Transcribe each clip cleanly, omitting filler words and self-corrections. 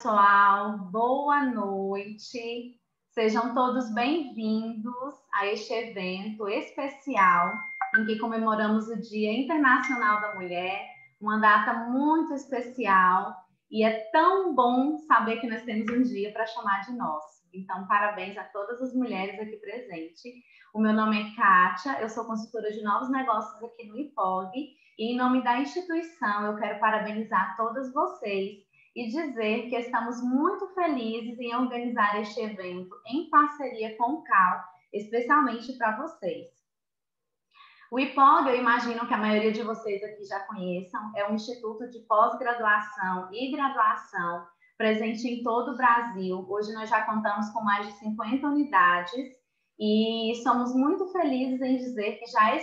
Pessoal, boa noite. Sejam todos bem-vindos a este evento especial em que comemoramos o Dia Internacional da Mulher, uma data muito especial, e é tão bom saber que nós temos um dia para chamar de nosso. Então, parabéns a todas as mulheres aqui presentes. O meu nome é Kátia, eu sou consultora de novos negócios aqui no IPOG, e em nome da instituição eu quero parabenizar todas vocês e dizer que estamos muito felizes em organizar este evento em parceria com o CAL, especialmente para vocês. O IPOG, eu imagino que a maioria de vocês aqui já conheçam, é um instituto de pós-graduação e graduação presente em todo o Brasil. Hoje nós já contamos com mais de 50 unidades e somos muito felizes em dizer que já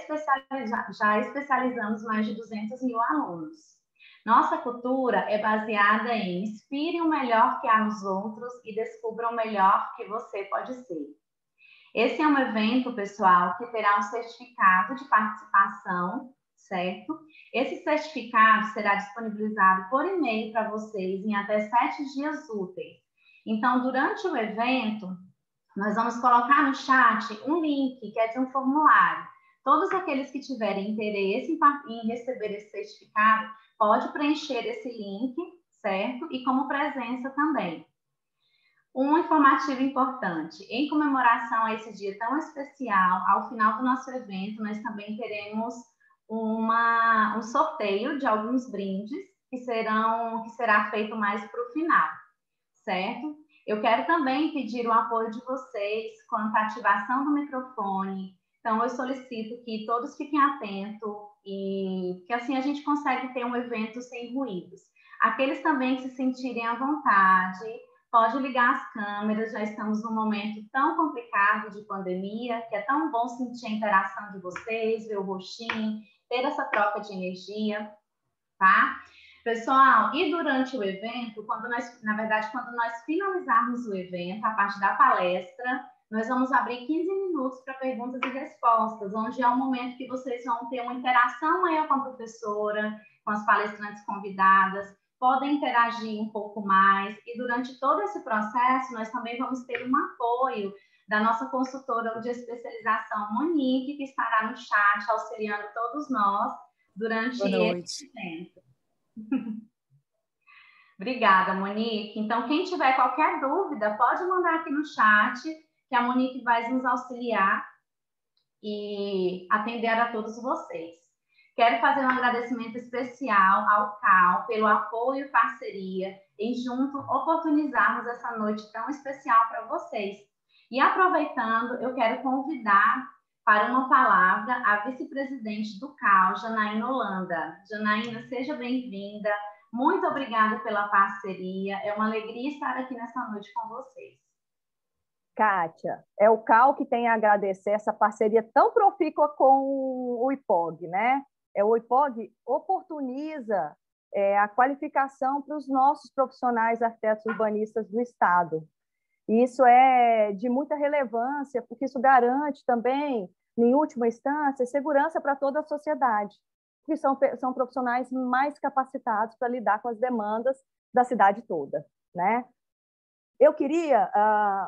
especializamos mais de 200 mil alunos. Nossa cultura é baseada em inspire o melhor que há nos outros e descubra o melhor que você pode ser. Esse é um evento, pessoal, que terá um certificado de participação, certo? Esse certificado será disponibilizado por e-mail para vocês em até 7 dias úteis. Então, durante o evento, nós vamos colocar no chat um link que é de um formulário. Todos aqueles que tiverem interesse em receber esse certificado, pode preencher esse link, certo? E como presença também. Um informativo importante, em comemoração a esse dia tão especial, ao final do nosso evento, nós também teremos um sorteio de alguns brindes que será feito mais para o final, certo? Eu quero também pedir o apoio de vocês quanto à ativação do microfone. Então, eu solicito que todos fiquem atentos e que assim a gente consegue ter um evento sem ruídos. Aqueles também que se sentirem à vontade, pode ligar as câmeras, já estamos num momento tão complicado de pandemia, que é tão bom sentir a interação de vocês, ver o rostinho, ter essa troca de energia, tá? Pessoal, e durante o evento, quando nós finalizarmos o evento, a parte da palestra, nós vamos abrir 15 minutos para perguntas e respostas, onde é um momento que vocês vão ter uma interação maior com a professora, com as palestrantes convidadas, podem interagir um pouco mais, e durante todo esse processo, nós também vamos ter um apoio da nossa consultora de especialização, Monique, que estará no chat, auxiliando todos nós durante esse evento. Obrigada, Monique. Então, quem tiver qualquer dúvida, pode mandar aqui no chat, que a Monique vai nos auxiliar e atender a todos vocês. Quero fazer um agradecimento especial ao CAL pelo apoio e parceria em junto oportunizarmos essa noite tão especial para vocês. E aproveitando, eu quero convidar para uma palavra a vice-presidente do CAL, Janaína Holanda. Janaína, seja bem-vinda. Muito obrigada pela parceria. É uma alegria estar aqui nessa noite com vocês. Kátia, é o CAL que tem a agradecer essa parceria tão profícua com o IPOG, né? O IPOG oportuniza a qualificação para os nossos profissionais arquitetos urbanistas do Estado. E isso é de muita relevância, porque isso garante também, em última instância, segurança para toda a sociedade, que são profissionais mais capacitados para lidar com as demandas da cidade toda, né? Eu queria,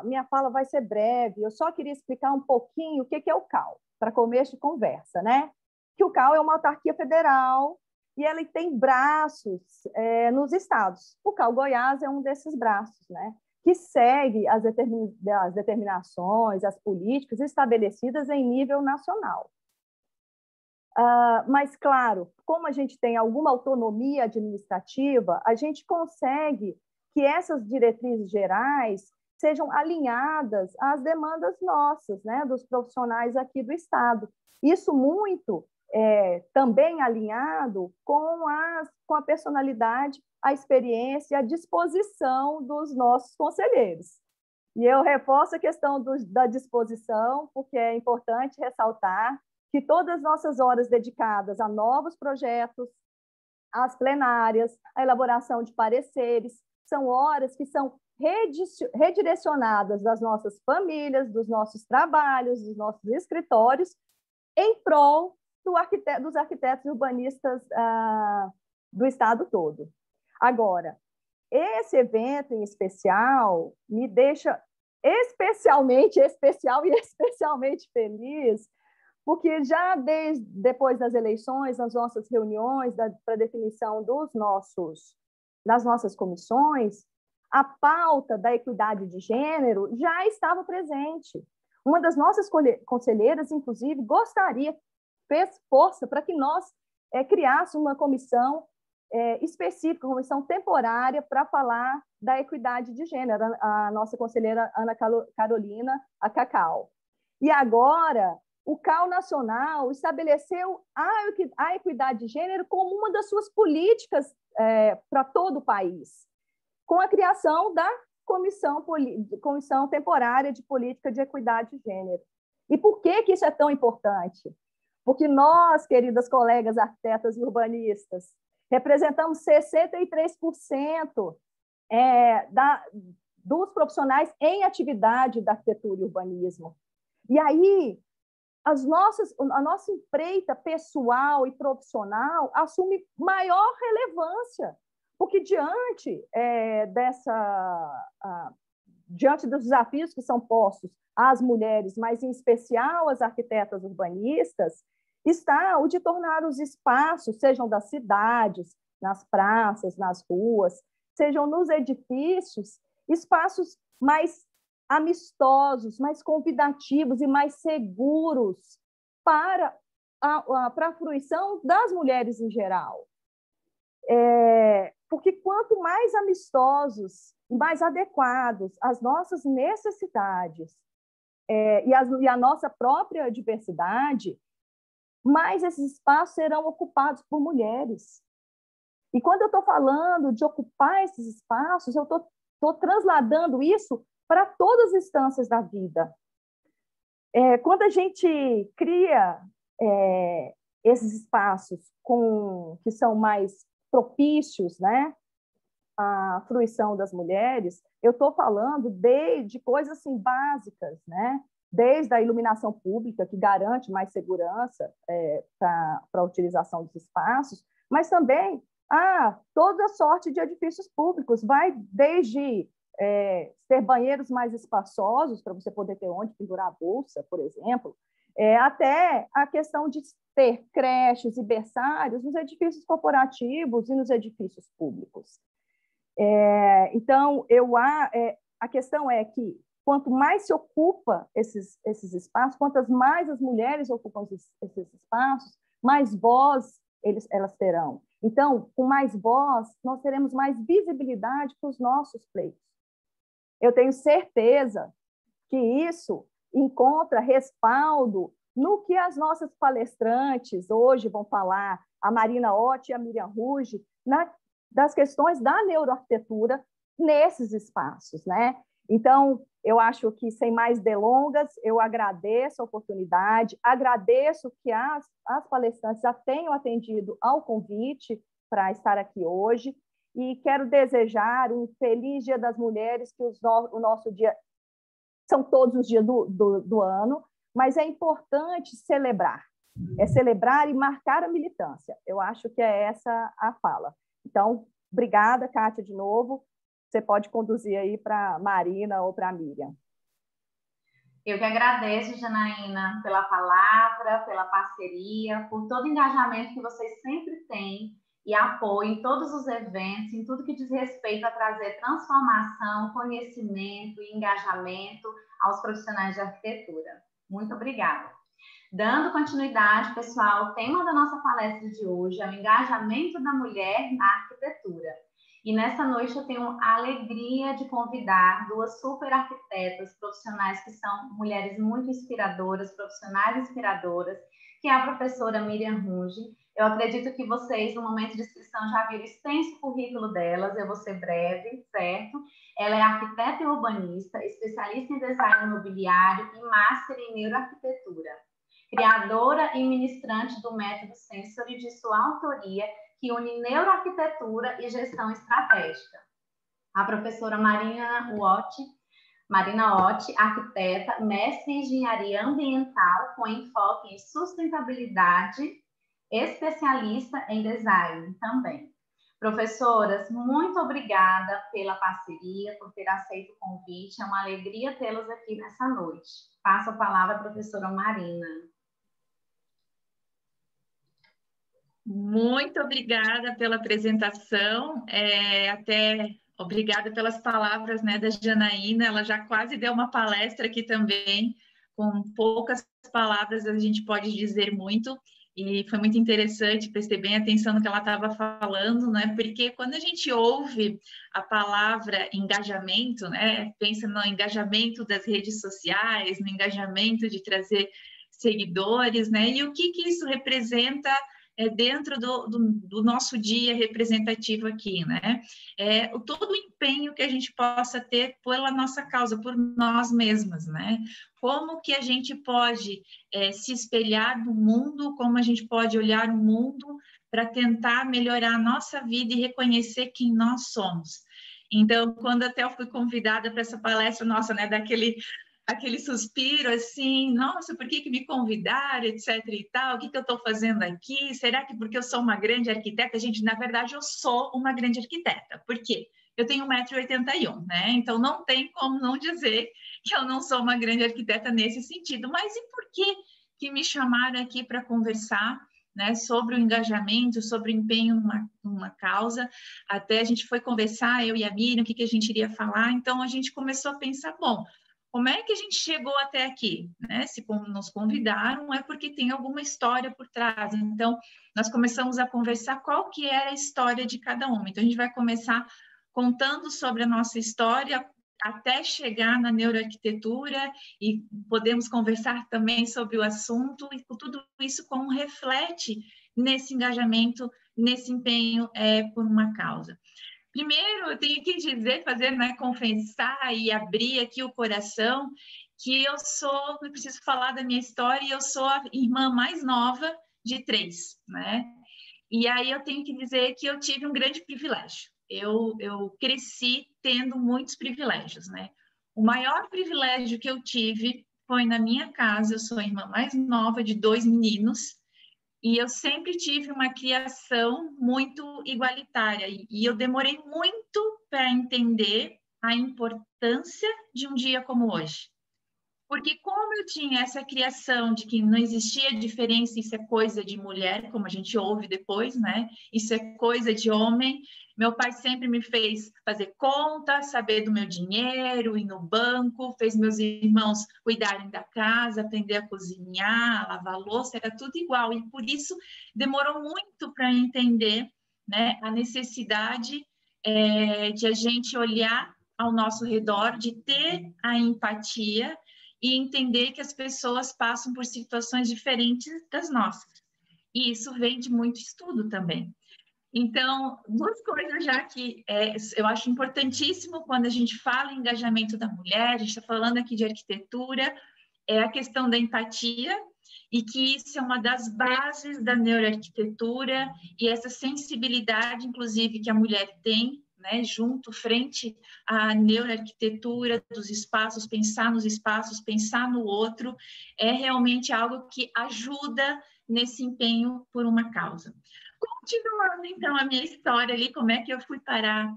minha fala vai ser breve, eu só queria explicar um pouquinho o que é o CAL, para começo de conversa, né? Que o CAL é uma autarquia federal e ele tem braços nos estados. O CAL Goiás é um desses braços, né? Que segue as determinações, as políticas estabelecidas em nível nacional. Mas, claro, como a gente tem alguma autonomia administrativa, a gente consegue que essas diretrizes gerais sejam alinhadas às demandas nossas, né, dos profissionais aqui do Estado. Isso muito também alinhado com a personalidade, a experiência e a disposição dos nossos conselheiros. E eu reforço a questão da disposição, porque é importante ressaltar que todas as nossas horas dedicadas a novos projetos, às plenárias, à elaboração de pareceres, são horas que são redirecionadas das nossas famílias, dos nossos trabalhos, dos nossos escritórios, em prol dos arquitetos urbanistas do Estado todo. Agora, esse evento em especial me deixa especialmente especial e especialmente feliz, porque já depois das eleições, nas nossas reuniões para definição das nossas comissões, a pauta da equidade de gênero já estava presente. Uma das nossas conselheiras, inclusive, fez força para que nós criássemos uma comissão específica, uma comissão temporária para falar da equidade de gênero, a nossa conselheira Ana Carolina, a Cacau. E agora, o CAU Nacional estabeleceu a equidade de gênero como uma das suas políticas para todo o país, com a criação da Comissão Temporária de Política de Equidade de Gênero. E por que isso é tão importante? Porque nós, queridas colegas arquitetas e urbanistas, representamos 63% dos profissionais em atividade da arquitetura e urbanismo. E aí, a nossa empreita pessoal e profissional assume maior relevância, porque diante dos desafios que são postos às mulheres, mas em especial às arquitetas urbanistas, está o de tornar os espaços, sejam das cidades, nas praças, nas ruas, sejam nos edifícios, espaços mais amistosos, mais convidativos e mais seguros para a fruição das mulheres em geral. Porque quanto mais amistosos e mais adequados às nossas necessidades e a nossa própria diversidade, mais esses espaços serão ocupados por mulheres. E quando eu estou falando de ocupar esses espaços, eu estou trasladando isso para todas as instâncias da vida. Quando a gente cria esses espaços que são mais propícios, né, à fruição das mulheres, eu estou falando de coisas assim, básicas, né? Desde a iluminação pública, que garante mais segurança para a utilização dos espaços, mas também toda sorte de edifícios públicos, vai desde ter banheiros mais espaçosos, para você poder ter onde pendurar a bolsa, por exemplo, até a questão de ter creches e berçários nos edifícios corporativos e nos edifícios públicos. Então, a questão é que quanto mais se ocupa esses espaços, quantas mais as mulheres ocupam esses espaços, mais voz elas terão. Então, com mais voz, nós teremos mais visibilidade para os nossos pleitos. Eu tenho certeza que isso encontra respaldo no que as nossas palestrantes hoje vão falar, a Marina Ott e a Miriam Ruge, das questões da neuroarquitetura nesses espaços, né? Então, eu acho que, sem mais delongas, eu agradeço a oportunidade, agradeço que as palestrantes já tenham atendido ao convite para estar aqui hoje e quero desejar um feliz Dia das Mulheres, que o nosso dia são todos os dias do ano, mas é importante celebrar e marcar a militância. Eu acho que é essa a fala. Então, obrigada, Kátia, de novo. Você pode conduzir aí para a Marina ou para a Miriam. Eu que agradeço, Janaína, pela palavra, pela parceria, por todo o engajamento que vocês sempre têm e apoio em todos os eventos, em tudo que diz respeito a trazer transformação, conhecimento e engajamento aos profissionais de arquitetura. Muito obrigada. Dando continuidade, pessoal, o tema da nossa palestra de hoje é o engajamento da mulher na arquitetura. E nessa noite eu tenho a alegria de convidar duas super arquitetas profissionais que são mulheres muito inspiradoras, profissionais inspiradoras, que é a professora Miriam Ruge. Eu acredito que vocês, no momento de inscrição, já viram o extenso currículo delas, eu vou ser breve, certo? Ela é arquiteta e urbanista, especialista em design imobiliário e master em neuroarquitetura. Criadora e ministrante do método Sensory de sua autoria, que une neuroarquitetura e gestão estratégica. A professora Marina Ott, arquiteta, mestre em engenharia ambiental com enfoque em sustentabilidade, especialista em design também. Professoras, muito obrigada pela parceria, por ter aceito o convite. É uma alegria tê-los aqui nessa noite. Passo a palavra à professora Marina. Muito obrigada pela apresentação, até obrigada pelas palavras, né, da Janaína. Ela já quase deu uma palestra aqui também, com poucas palavras a gente pode dizer muito, e foi muito interessante, prestei bem atenção no que ela estava falando, né, porque quando a gente ouve a palavra engajamento, né, pensa no engajamento das redes sociais, no engajamento de trazer seguidores, né, e o que isso representa dentro do nosso dia representativo aqui, né? Todo o empenho que a gente possa ter pela nossa causa, por nós mesmas, né? Como que a gente pode se espelhar no mundo, como a gente pode olhar o mundo para tentar melhorar a nossa vida e reconhecer quem nós somos. Então, quando até eu fui convidada para essa palestra, nossa, né, aquele suspiro assim, nossa, por que me convidaram, etc e tal, o que eu estou fazendo aqui, será que porque eu sou uma grande arquiteta? Gente, na verdade, eu sou uma grande arquiteta, por quê? Eu tenho 1,81 m, né, então não tem como não dizer que eu não sou uma grande arquiteta nesse sentido, mas e por que me chamaram aqui para conversar, né, sobre o engajamento, sobre o empenho numa causa? Até a gente foi conversar, eu e a Miriam, o que a gente iria falar, então a gente começou a pensar, bom, como é que a gente chegou até aqui, né? Se nos convidaram, é porque tem alguma história por trás. Então, nós começamos a conversar qual que era a história de cada uma. Então, a gente vai começar contando sobre a nossa história até chegar na neuroarquitetura e podemos conversar também sobre o assunto e tudo isso como reflete nesse engajamento, nesse empenho por uma causa. Primeiro, eu tenho que dizer, fazer, né, confessar e abrir aqui o coração, que eu preciso falar da minha história, e eu sou a irmã mais nova de 3, né? E aí eu tenho que dizer que eu tive um grande privilégio. Eu cresci tendo muitos privilégios, né? O maior privilégio que eu tive foi na minha casa. Eu sou a irmã mais nova de 2 meninos, e eu sempre tive uma criação muito igualitária, e eu demorei muito para entender a importância de um dia como hoje. Porque como eu tinha essa criação de que não existia diferença, isso é coisa de mulher, como a gente ouve depois, né? Isso é coisa de homem. Meu pai sempre me fez fazer conta, saber do meu dinheiro, ir no banco, fez meus irmãos cuidarem da casa, aprender a cozinhar, a lavar louça, era tudo igual. E por isso demorou muito para entender, né, a necessidade de a gente olhar ao nosso redor, de ter a empatia e entender que as pessoas passam por situações diferentes das nossas. E isso vem de muito estudo também. Então, 2 coisas já que eu acho importantíssimo quando a gente fala em engajamento da mulher, a gente está falando aqui de arquitetura, é a questão da empatia, e que isso é uma das bases da neuroarquitetura, e essa sensibilidade, inclusive, que a mulher tem, né, junto, frente à neuroarquitetura dos espaços, pensar nos espaços, pensar no outro, é realmente algo que ajuda nesse empenho por uma causa. Continuando, então, a minha história ali, como é que eu fui parar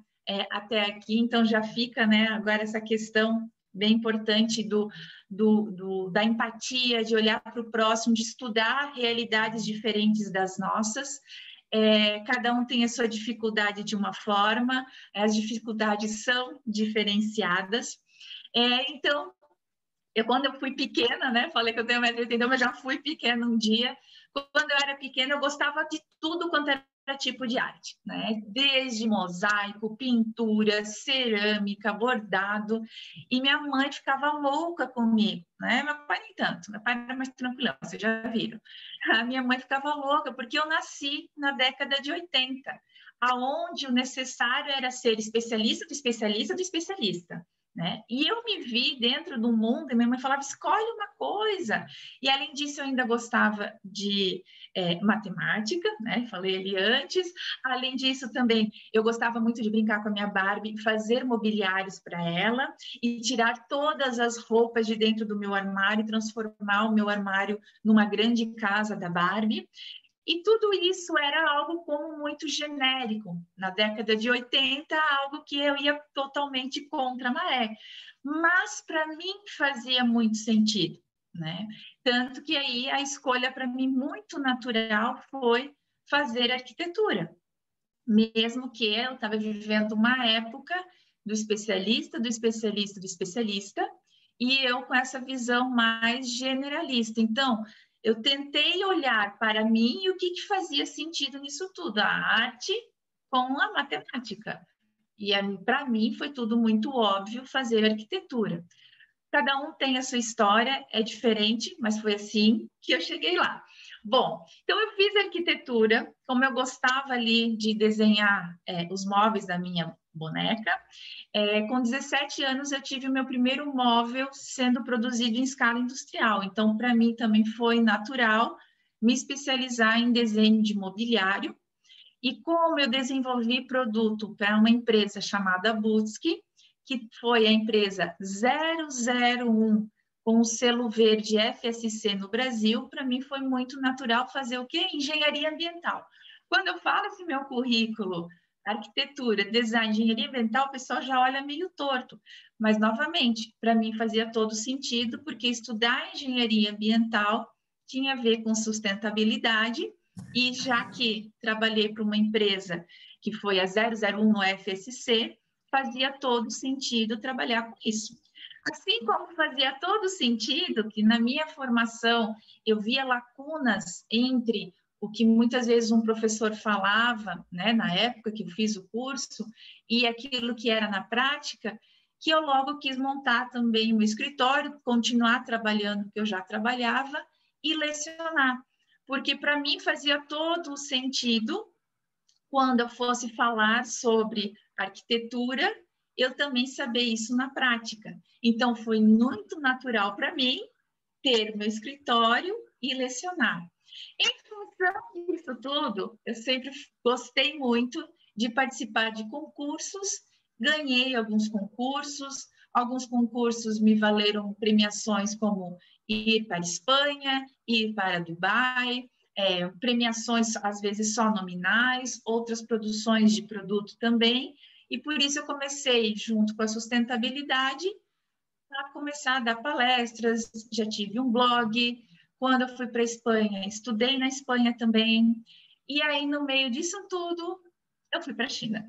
até aqui, então já fica, né, agora essa questão bem importante da empatia, de olhar para o próximo, de estudar realidades diferentes das nossas. Cada um tem a sua dificuldade de uma forma, as dificuldades são diferenciadas. Então, quando eu fui pequena, né, falei que eu tenho 1,80 m, mas já fui pequena um dia. Quando eu era pequena, eu gostava de tudo quanto era tipo de arte, né? Desde mosaico, pintura, cerâmica, bordado, e minha mãe ficava louca comigo, né? Meu pai nem tanto, meu pai era mais tranquilão, vocês já viram. A minha mãe ficava louca porque eu nasci na década de 80, aonde o necessário era ser especialista do especialista do especialista, né? E eu me vi dentro do mundo, e minha mãe falava, escolhe uma coisa. E além disso, eu ainda gostava de matemática, né? Falei ali antes. Além disso, também, eu gostava muito de brincar com a minha Barbie, fazer mobiliários para ela e tirar todas as roupas de dentro do meu armário e transformar o meu armário numa grande casa da Barbie. E tudo isso era algo como muito genérico. Na década de 80, algo que eu ia totalmente contra a maré. Mas, para mim, fazia muito sentido, né? Tanto que aí a escolha, para mim, muito natural foi fazer arquitetura. Mesmo que eu estava vivendo uma época do especialista, do especialista, do especialista, e eu com essa visão mais generalista. Então, eu tentei olhar para mim e o que fazia sentido nisso tudo, a arte com a matemática. E para mim foi tudo muito óbvio fazer arquitetura. Cada um tem a sua história, é diferente, mas foi assim que eu cheguei lá. Bom, então eu fiz arquitetura, como eu gostava ali de desenhar os móveis da minha boneca. Com 17 anos eu tive o meu primeiro móvel sendo produzido em escala industrial. Então, para mim também foi natural me especializar em desenho de mobiliário. E como eu desenvolvi produto para uma empresa chamada Butski, que foi a empresa 001 com o selo verde FSC no Brasil, para mim foi muito natural fazer o quê? Engenharia ambiental. Quando eu falo esse meu currículo, arquitetura, design, engenharia ambiental, o pessoal já olha meio torto. Mas, novamente, para mim fazia todo sentido, porque estudar engenharia ambiental tinha a ver com sustentabilidade, e já que trabalhei para uma empresa que foi a 001 no FSC, fazia todo sentido trabalhar com isso. Assim como fazia todo sentido que na minha formação eu via lacunas entre o que muitas vezes um professor falava, né, na época que eu fiz o curso, e aquilo que era na prática, que eu logo quis montar também o meu escritório, continuar trabalhando que eu já trabalhava e lecionar. Porque para mim fazia todo o sentido quando eu fosse falar sobre arquitetura, eu também saber isso na prática. Então, foi muito natural para mim ter meu escritório e lecionar. Em função disso tudo, eu sempre gostei muito de participar de concursos, ganhei alguns concursos me valeram premiações como ir para a Espanha, ir para Dubai, premiações às vezes só nominais, outras produções de produto também, e por isso eu comecei, junto com a sustentabilidade, a começar a dar palestras, já tive um blog. Quando eu fui para a Espanha, estudei na Espanha também, e aí no meio disso tudo, eu fui para a China.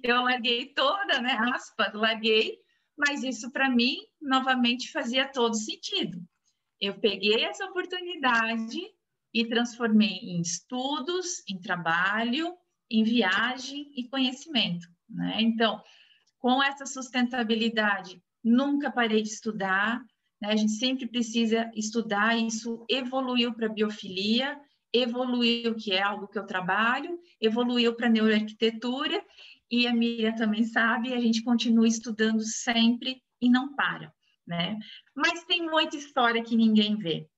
Eu larguei toda, né, aspas, larguei, mas isso para mim, novamente, fazia todo sentido. Eu peguei essa oportunidade e transformei em estudos, em trabalho, em viagem e conhecimento, né? Então, com essa sustentabilidade, nunca parei de estudar, né? A gente sempre precisa estudar, isso evoluiu para biofilia, evoluiu, que é algo que eu trabalho, evoluiu para neuroarquitetura, e a Miriam também sabe, a gente continua estudando sempre e não para, né? Mas tem muita história que ninguém vê.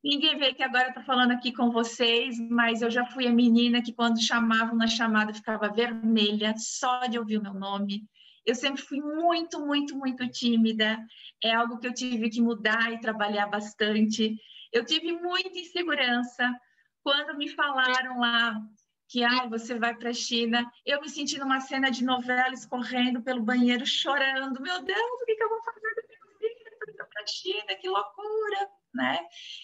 Ninguém vê que agora eu estou falando aqui com vocês, mas eu já fui a menina que quando chamavam na chamada ficava vermelha só de ouvir o meu nome. Eu sempre fui muito, muito, muito tímida. É algo que eu tive que mudar e trabalhar bastante. Eu tive muita insegurança. Quando me falaram lá que você vai para a China, eu me senti numa cena de novela, escorrendo pelo banheiro, chorando. Meu Deus, o que eu vou fazer da minha vida para a China? Que loucura! Né?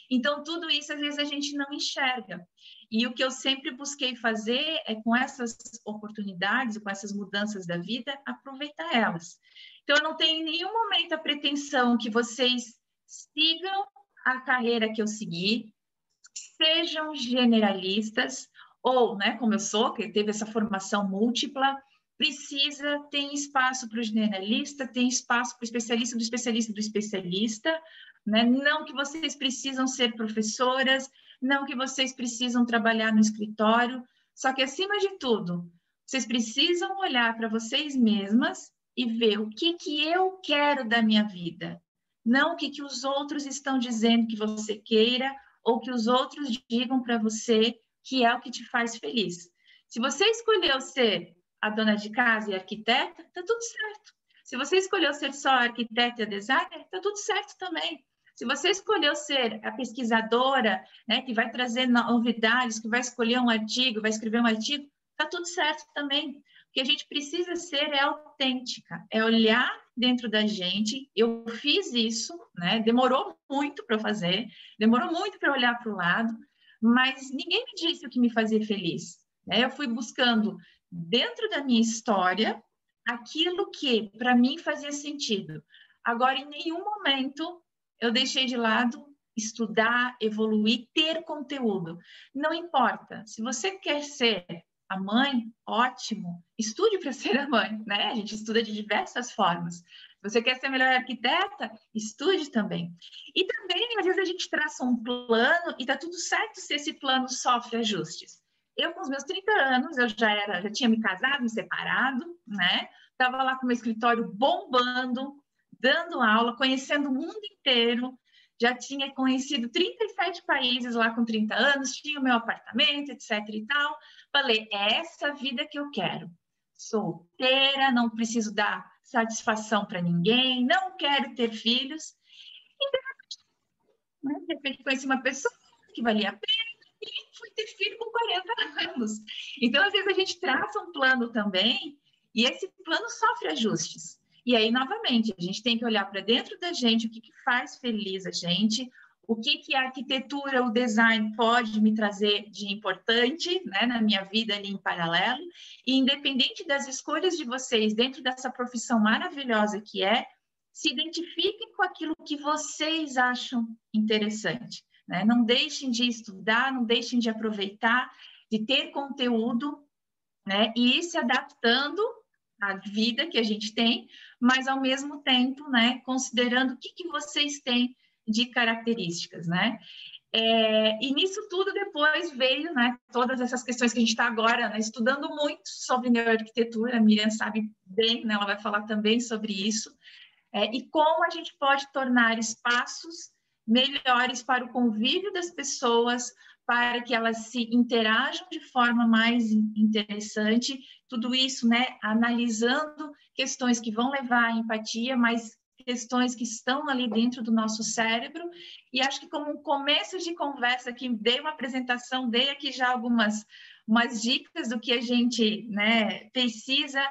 Então, tudo isso, às vezes, a gente não enxerga. E o que eu sempre busquei fazer é, com essas oportunidades, com essas mudanças da vida, aproveitar elas. Então, eu não tenho em nenhum momento a pretensão que vocês sigam a carreira que eu segui, sejam generalistas, ou, né, como eu sou, que teve essa formação múltipla, precisa, tem espaço para o generalista, tem espaço para o especialista do especialista do especialista, né? Não que vocês precisam ser professoras, não que vocês precisam trabalhar no escritório, só que, acima de tudo, vocês precisam olhar para vocês mesmas e ver o que eu quero da minha vida, não o que os outros estão dizendo que você queira ou que os outros digam para você que é o que te faz feliz. Se você escolheu ser a dona de casa e arquiteta, tá tudo certo. Se você escolheu ser só arquiteta e designer, tá tudo certo também. Se você escolheu ser a pesquisadora, né, que vai trazer novidades, que vai escolher um artigo, vai escrever um artigo, tá tudo certo também. O que a gente precisa ser é autêntica, é olhar dentro da gente. Eu fiz isso, né? Demorou muito para eu fazer, demorou muito para eu olhar para o lado, mas ninguém me disse o que me fazia feliz, né? Eu fui buscando dentro da minha história aquilo que para mim fazia sentido. Agora, em nenhum momento eu deixei de lado estudar, evoluir, ter conteúdo. Não importa. Se você quer ser a mãe, ótimo. Estude para ser a mãe, né? A gente estuda de diversas formas. Se você quer ser a melhor arquiteta, estude também. E também, às vezes, a gente traça um plano e tá tudo certo se esse plano sofre ajustes. Eu, com os meus 30 anos, eu já tinha me casado, me separado, né? Estava lá com o meu escritório bombando, dando aula, conhecendo o mundo inteiro. Já tinha conhecido 37 países lá com 30 anos, tinha o meu apartamento, etc e tal. Falei, é essa vida que eu quero. Solteira, não preciso dar satisfação para ninguém, não quero ter filhos. Então, de repente, conheci uma pessoa que valia a pena e fui ter filho com 40 anos. Então, às vezes, a gente traça um plano também e esse plano sofre ajustes. E aí, novamente, a gente tem que olhar para dentro da gente o que faz feliz a gente, o que a arquitetura, o design pode me trazer de importante, né, na minha vida ali em paralelo. E independente das escolhas de vocês dentro dessa profissão maravilhosa que é, se identifiquem com aquilo que vocês acham interessante, né? Não deixem de estudar, não deixem de aproveitar, de ter conteúdo, né? E ir se adaptando à vida que a gente tem, mas ao mesmo tempo, né, considerando o que vocês têm de características, né? E nisso tudo depois veio, né, todas essas questões que a gente está agora, né, estudando muito sobre neuroarquitetura, a Miriam sabe bem, né, ela vai falar também sobre isso, e como a gente pode tornar espaços melhores para o convívio das pessoas, para que elas se interajam de forma mais interessante, tudo isso, né, analisando questões que vão levar à empatia, mas questões que estão ali dentro do nosso cérebro, e acho que como um começo de conversa aqui, dei uma apresentação, dei aqui já algumas dicas do que a gente, né, precisa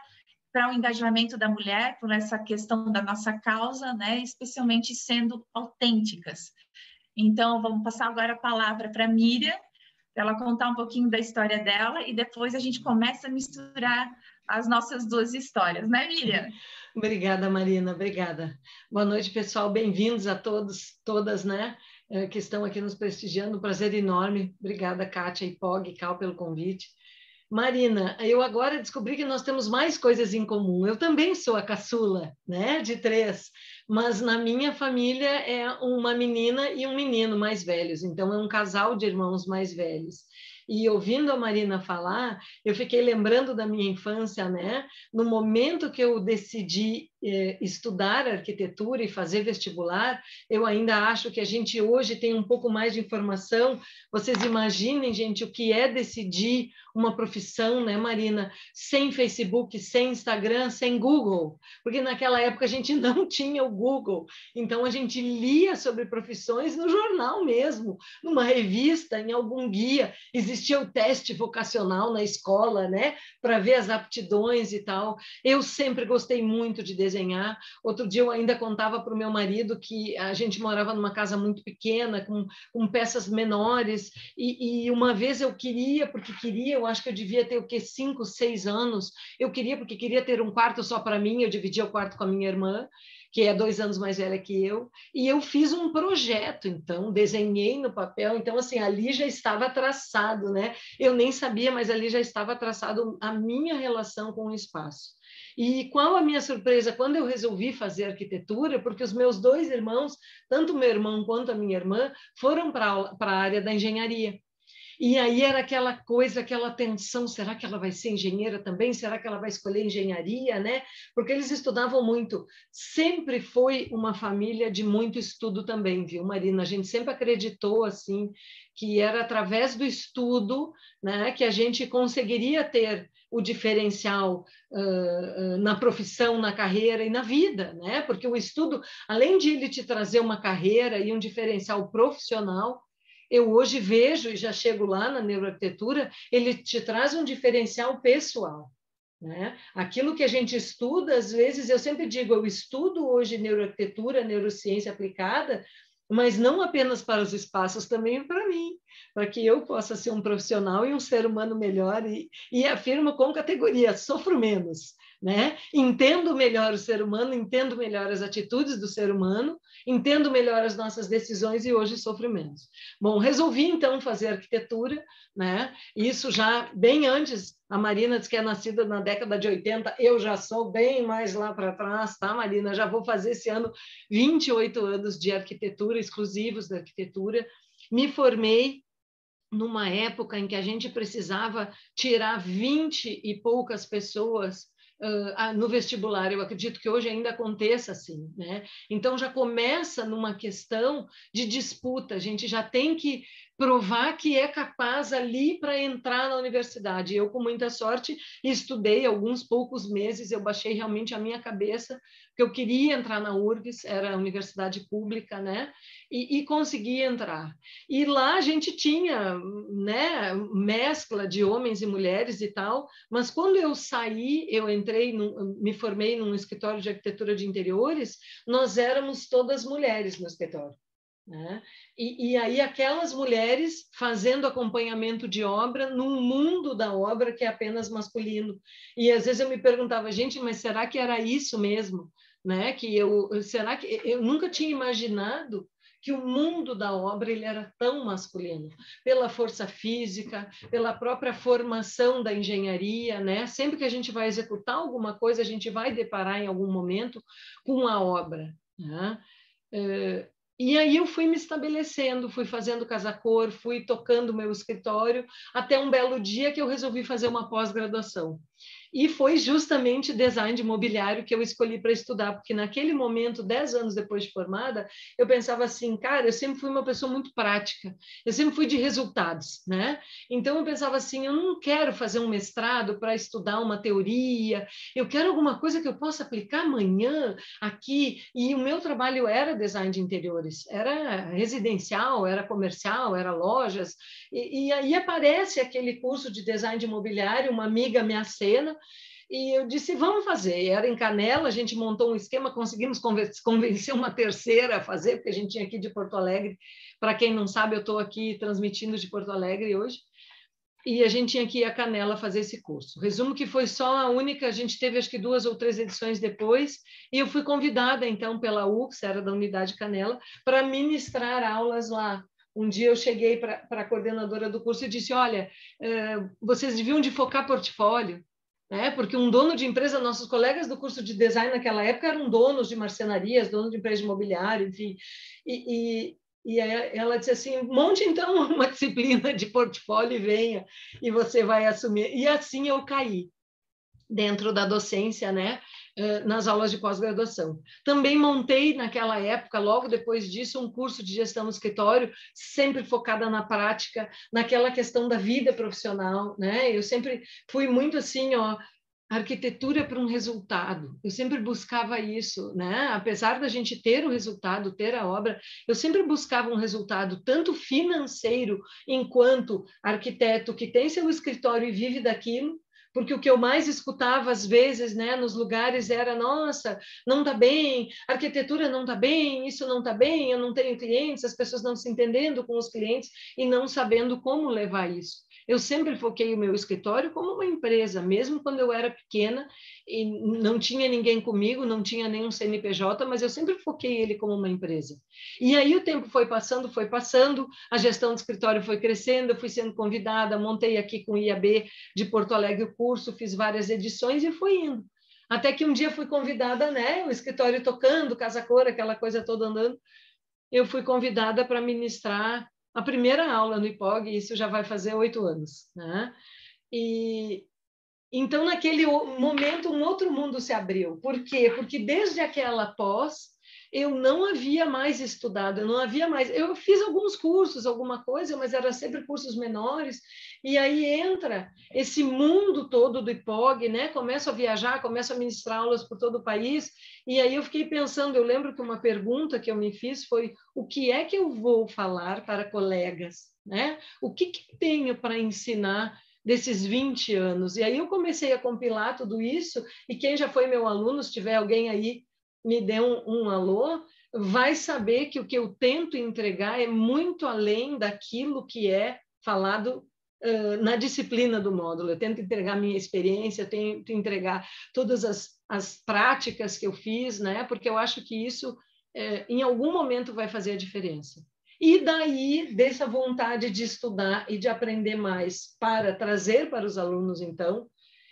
para o engajamento da mulher, por essa questão da nossa causa, né, especialmente sendo autênticas. Então, vamos passar agora a palavra para a Miriam, para ela contar um pouquinho da história dela, e depois a gente começa a misturar as nossas duas histórias, né, Miriam? Obrigada, Marina, obrigada. Boa noite, pessoal, bem-vindos a todos, todas, né, que estão aqui nos prestigiando, um prazer enorme. Obrigada, Kátia e Pog, Cal, pelo convite. Marina, eu agora descobri que nós temos mais coisas em comum. Eu também sou a caçula, né, de 3, mas na minha família é uma menina e um menino mais velhos, então é um casal de irmãos mais velhos. E ouvindo a Marina falar, eu fiquei lembrando da minha infância, né? No momento que eu decidi estudar arquitetura e fazer vestibular, eu ainda acho que a gente hoje tem um pouco mais de informação. Vocês imaginem, gente, o que é decidir uma profissão, né, Marina, sem Facebook, sem Instagram, sem Google, porque naquela época a gente não tinha o Google, então a gente lia sobre profissões no jornal mesmo, numa revista, em algum guia, existia o teste vocacional na escola, né, para ver as aptidões e tal. Eu sempre gostei muito de desenhar. Outro dia eu ainda contava para o meu marido que a gente morava numa casa muito pequena, com peças menores, e uma vez eu queria, porque queria, eu acho que eu devia ter o quê? 5, 6 anos, eu queria, porque queria ter um quarto só para mim, eu dividia o quarto com a minha irmã, que é 2 anos mais velha que eu, e eu fiz um projeto, então, desenhei no papel, então, assim, ali já estava traçado, né? Eu nem sabia, mas ali já estava traçado a minha relação com o espaço. E qual a minha surpresa quando eu resolvi fazer arquitetura, porque os meus 2 irmãos, tanto meu irmão quanto a minha irmã, foram para a área da engenharia. E aí era aquela coisa, aquela tensão, será que ela vai ser engenheira também? Será que ela vai escolher engenharia, né? Porque eles estudavam muito. Sempre foi uma família de muito estudo também, viu, Marina? A gente sempre acreditou, assim, que era através do estudo, né, que a gente conseguiria ter o diferencial na profissão, na carreira e na vida, né? Porque o estudo, além de ele te trazer uma carreira e um diferencial profissional, eu hoje vejo, e já chego lá na neuroarquitetura, ele te traz um diferencial pessoal, né? Aquilo que a gente estuda, às vezes, eu sempre digo, eu estudo hoje neuroarquitetura, neurociência aplicada, mas não apenas para os espaços, também para mim, para que eu possa ser um profissional e um ser humano melhor, e afirmo com categoria, sofro menos, né? Entendo melhor o ser humano, entendo melhor as atitudes do ser humano, entendo melhor as nossas decisões e hoje sofro menos. Bom, resolvi então fazer arquitetura, né? Isso já bem antes, a Marina diz que é nascida na década de 80, eu já sou bem mais lá para trás, tá, Marina? Já vou fazer esse ano 28 anos de arquitetura, exclusivos da arquitetura. Me formei numa época em que a gente precisava tirar 20 e poucas pessoas no vestibular. Eu acredito que hoje ainda aconteça assim, né? Então já começa numa questão de disputa, a gente já tem que provar que é capaz ali para entrar na universidade. Eu, com muita sorte, estudei alguns poucos meses, eu baixei realmente a minha cabeça, porque eu queria entrar na URGS, era a universidade pública, né? E consegui entrar. E lá a gente tinha, né, mescla de homens e mulheres e tal, mas quando eu saí, eu entrei, me formei num escritório de arquitetura de interiores, nós éramos todas mulheres no escritório, né? E aí aquelas mulheres fazendo acompanhamento de obra num mundo da obra que é apenas masculino. E às vezes eu me perguntava, gente, mas será que era isso mesmo? Né? Será que eu nunca tinha imaginado que o mundo da obra ele era tão masculino, pela força física, pela própria formação da engenharia, né? Sempre que a gente vai executar alguma coisa, a gente vai deparar em algum momento com a obra, né? E aí eu fui me estabelecendo, fui fazendo casa-cor, fui tocando meu escritório, até um belo dia que eu resolvi fazer uma pós-graduação. E foi justamente design de mobiliário que eu escolhi para estudar, porque naquele momento, 10 anos depois de formada, eu pensava assim, cara, eu sempre fui uma pessoa muito prática, eu sempre fui de resultados, né? Então eu pensava assim, eu não quero fazer um mestrado para estudar uma teoria, eu quero alguma coisa que eu possa aplicar amanhã aqui, e o meu trabalho era design de interiores, era residencial, era comercial, era lojas, e aí aparece aquele curso de design de mobiliário, uma amiga me acena, e eu disse, vamos fazer. Era em Canela, a gente montou um esquema, conseguimos convencer uma terceira a fazer, porque a gente tinha aqui de Porto Alegre. Para quem não sabe, eu estou aqui transmitindo de Porto Alegre hoje. E a gente tinha que ir a Canela fazer esse curso. Resumo que foi só a única, a gente teve acho que 2 ou 3 edições depois, e eu fui convidada, então, pela UX, era da Unidade Canela, para ministrar aulas lá. Um dia eu cheguei para a coordenadora do curso e disse, olha, vocês deviam de focar portfólio, né? Porque um dono de empresa, nossos colegas do curso de design naquela época eram donos de marcenarias, donos de empresa de imobiliário, enfim, e ela disse assim, monte então uma disciplina de portfólio e venha, e você vai assumir. E assim eu caí dentro da docência, né? Nas aulas de pós-graduação. Também montei naquela época, logo depois disso, um curso de gestão no escritório, sempre focada na prática, naquela questão da vida profissional, né? Eu sempre fui muito assim, ó, arquitetura para um resultado. Eu sempre buscava isso, né? Apesar da gente ter o resultado, ter a obra, eu sempre buscava um resultado tanto financeiro, enquanto arquiteto que tem seu escritório e vive daquilo, porque o que eu mais escutava às vezes, né, nos lugares era, nossa, não está bem, a arquitetura não está bem, isso não está bem, eu não tenho clientes, as pessoas não se entendendo com os clientes e não sabendo como levar isso. Eu sempre foquei o meu escritório como uma empresa, mesmo quando eu era pequena e não tinha ninguém comigo, não tinha nenhum CNPJ, mas eu sempre foquei ele como uma empresa. E aí o tempo foi passando, a gestão do escritório foi crescendo, eu fui sendo convidada, montei aqui com o IAB de Porto Alegre o curso, fiz várias edições e fui indo. Até que um dia fui convidada, né, o escritório tocando, casa-cor, aquela coisa toda andando, eu fui convidada para ministrar a primeira aula no IPOG, isso já vai fazer 8 anos, né? E então, naquele momento, um outro mundo se abriu. Por quê? Porque desde aquela pós, eu não havia mais estudado, eu não havia mais... Eu fiz alguns cursos, alguma coisa, mas era sempre cursos menores. E aí entra esse mundo todo do IPOG, né? Começo a viajar, começo a ministrar aulas por todo o país. E aí eu fiquei pensando, eu lembro que uma pergunta que eu me fiz foi: o que é que eu vou falar para colegas, né? O que tenho para ensinar desses 20 anos. E aí eu comecei a compilar tudo isso, e quem já foi meu aluno, se tiver alguém aí, me dê um alô, vai saber que o que eu tento entregar é muito além daquilo que é falado na disciplina do módulo. Eu tento entregar minha experiência, eu tento entregar todas as práticas que eu fiz, né? Porque eu acho que isso, em algum momento, vai fazer a diferença. E daí, dessa vontade de estudar e de aprender mais para trazer para os alunos, então,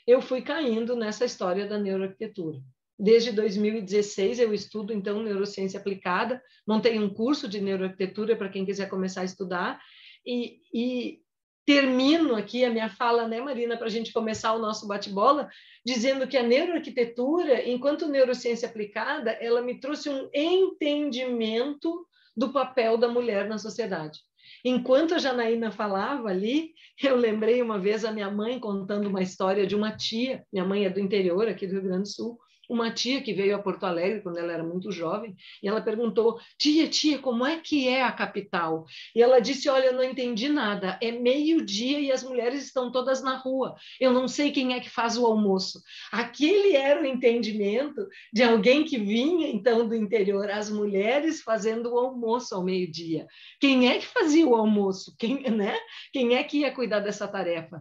eu fui caindo nessa história da neuroarquitetura. Desde 2016 eu estudo, então, neurociência aplicada, montei um curso de neuroarquitetura para quem quiser começar a estudar, e termino aqui a minha fala, né, Marina, para a gente começar o nosso bate-bola, dizendo que a neuroarquitetura, enquanto neurociência aplicada, ela me trouxe um entendimento do papel da mulher na sociedade. Enquanto a Janaína falava ali, eu lembrei uma vez a minha mãe contando uma história de uma tia, minha mãe é do interior, aqui do Rio Grande do Sul, uma tia que veio a Porto Alegre quando ela era muito jovem, e ela perguntou: tia, como é que é a capital? E ela disse: olha, eu não entendi nada, é meio-dia e as mulheres estão todas na rua, eu não sei quem é que faz o almoço. Aquele era o entendimento de alguém que vinha, então, do interior, as mulheres fazendo o almoço ao meio-dia. Quem é que fazia o almoço? Né? Quem é que ia cuidar dessa tarefa?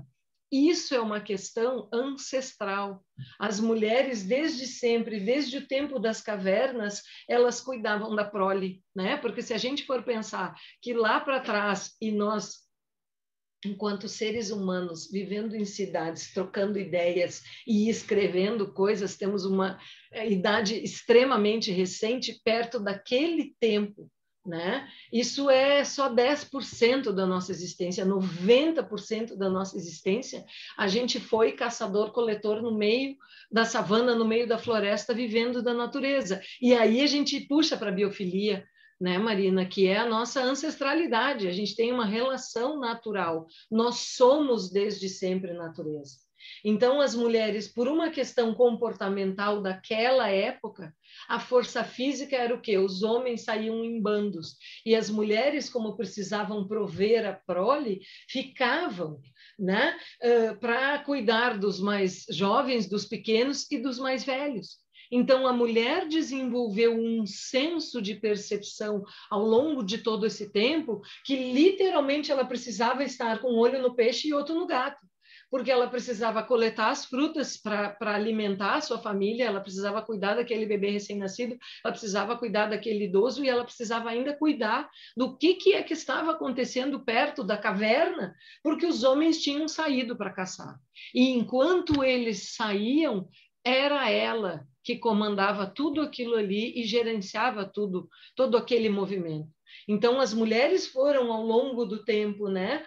Isso é uma questão ancestral. As mulheres, desde sempre, desde o tempo das cavernas, elas cuidavam da prole, né? Porque se a gente for pensar que lá para trás, e nós, enquanto seres humanos, vivendo em cidades, trocando ideias e escrevendo coisas, temos uma idade extremamente recente, perto daquele tempo, né? Isso é só 10% da nossa existência, 90% da nossa existência, a gente foi caçador-coletor no meio da savana, no meio da floresta, vivendo da natureza. E aí a gente puxa para a biofilia, né, Marina, que é a nossa ancestralidade, a gente tem uma relação natural, nós somos desde sempre natureza. Então, as mulheres, por uma questão comportamental daquela época, a força física era o quê? Os homens saíam em bandos, e as mulheres, como precisavam prover a prole, ficavam, né, para cuidar dos mais jovens, dos pequenos e dos mais velhos. Então, a mulher desenvolveu um senso de percepção ao longo de todo esse tempo que, literalmente, ela precisava estar com um olho no peixe e outro no gato, porque ela precisava coletar as frutas para alimentar a sua família, ela precisava cuidar daquele bebê recém-nascido, ela precisava cuidar daquele idoso e ela precisava ainda cuidar do que é que estava acontecendo perto da caverna, porque os homens tinham saído para caçar. E enquanto eles saíam, era ela que comandava tudo aquilo ali e gerenciava tudo, todo aquele movimento. Então, as mulheres foram, ao longo do tempo, né,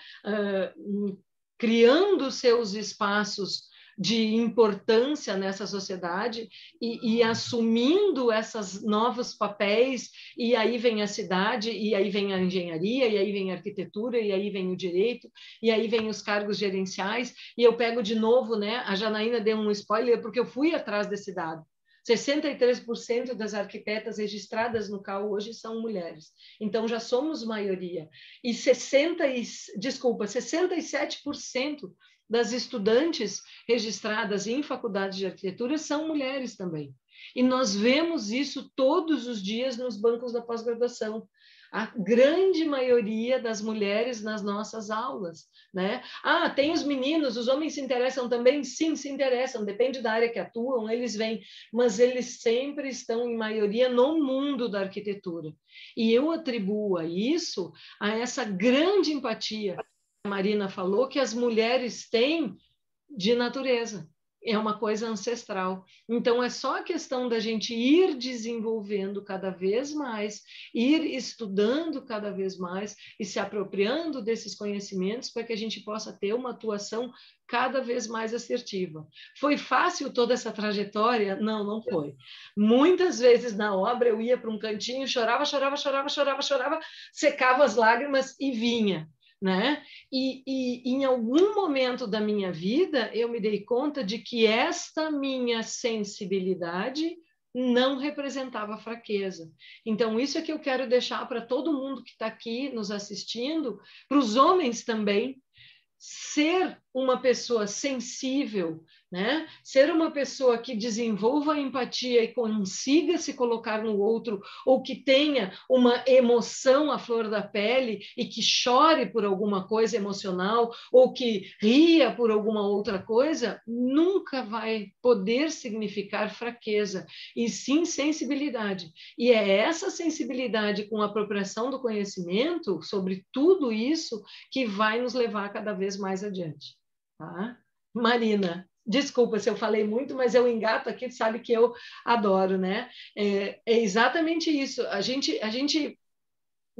criando seus espaços de importância nessa sociedade e assumindo esses novos papéis, e aí vem a cidade, e aí vem a engenharia, e aí vem a arquitetura, e aí vem o direito, e aí vem os cargos gerenciais, e eu pego de novo, né, a Janaína deu um spoiler, porque eu fui atrás desse dado. 63% das arquitetas registradas no CAU hoje são mulheres. Então, já somos maioria. E 67% das estudantes registradas em faculdades de arquitetura são mulheres também. E nós vemos isso todos os dias nos bancos da pós-graduação. A grande maioria das mulheres nas nossas aulas, né? Ah, tem os meninos, os homens se interessam também? Sim, se interessam, depende da área que atuam, eles vêm, mas eles sempre estão em maioria no mundo da arquitetura. E eu atribuo a isso, a essa grande empatia que a Marina falou, que as mulheres têm de natureza. é uma coisa ancestral. Então, é só a questão da gente ir desenvolvendo cada vez mais, ir estudando cada vez mais e se apropriando desses conhecimentos para que a gente possa ter uma atuação cada vez mais assertiva. Foi fácil toda essa trajetória? Não, não foi. Muitas vezes na obra eu ia para um cantinho, chorava, secava as lágrimas e vinha. Né? E em algum momento da minha vida eu me dei conta de que esta minha sensibilidade não representava fraqueza. Então, isso é que eu quero deixar para todo mundo que está aqui nos assistindo, para os homens também, ser uma pessoa sensível, né? Ser uma pessoa que desenvolva a empatia e consiga se colocar no outro, ou que tenha uma emoção à flor da pele e que chore por alguma coisa emocional, ou que ria por alguma outra coisa, nunca vai poder significar fraqueza, e sim sensibilidade. E é essa sensibilidade com a apropriação do conhecimento sobre tudo isso que vai nos levar cada vez mais adiante. Tá? Marina, desculpa se eu falei muito, mas eu engato aqui, sabe que eu adoro, né? É exatamente isso. A gente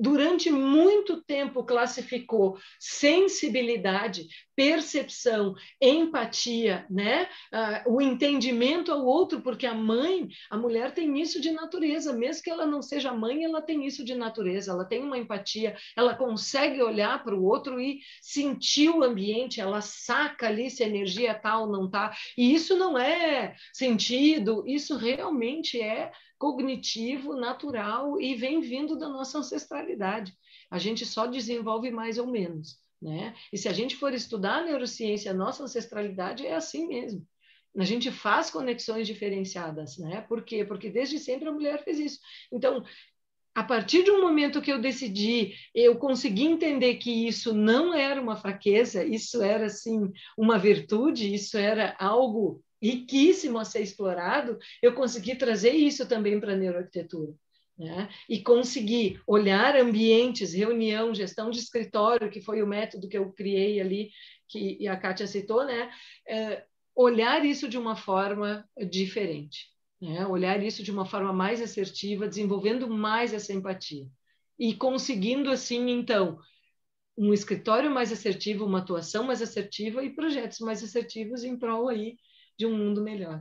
durante muito tempo classificou sensibilidade, percepção, empatia, né? O entendimento ao outro, porque a mulher tem isso de natureza, mesmo que ela não seja mãe, ela tem isso de natureza, ela tem uma empatia, ela consegue olhar para o outro e sentir o ambiente, ela saca ali se a energia tá ou não tá, e isso não é sentido, isso realmente é cognitivo, natural e vem vindo da nossa ancestralidade. A gente só desenvolve mais ou menos, né? E se a gente for estudar a neurociência, a nossa ancestralidade é assim mesmo. A gente faz conexões diferenciadas, né? Por quê? Porque desde sempre a mulher fez isso. Então, a partir de um momento que eu decidi, eu consegui entender que isso não era uma fraqueza, isso era, assim, uma virtude, isso era algo riquíssimo a ser explorado, eu consegui trazer isso também para a neuroarquitetura. Né? E conseguir olhar ambientes, reunião, gestão de escritório, que foi o método que eu criei ali, que a Kátia citou, né? Olhar isso de uma forma diferente. Né? Olhar isso de uma forma mais assertiva, desenvolvendo mais essa empatia. E conseguindo, assim, então, um escritório mais assertivo, uma atuação mais assertiva e projetos mais assertivos em prol aí de um mundo melhor.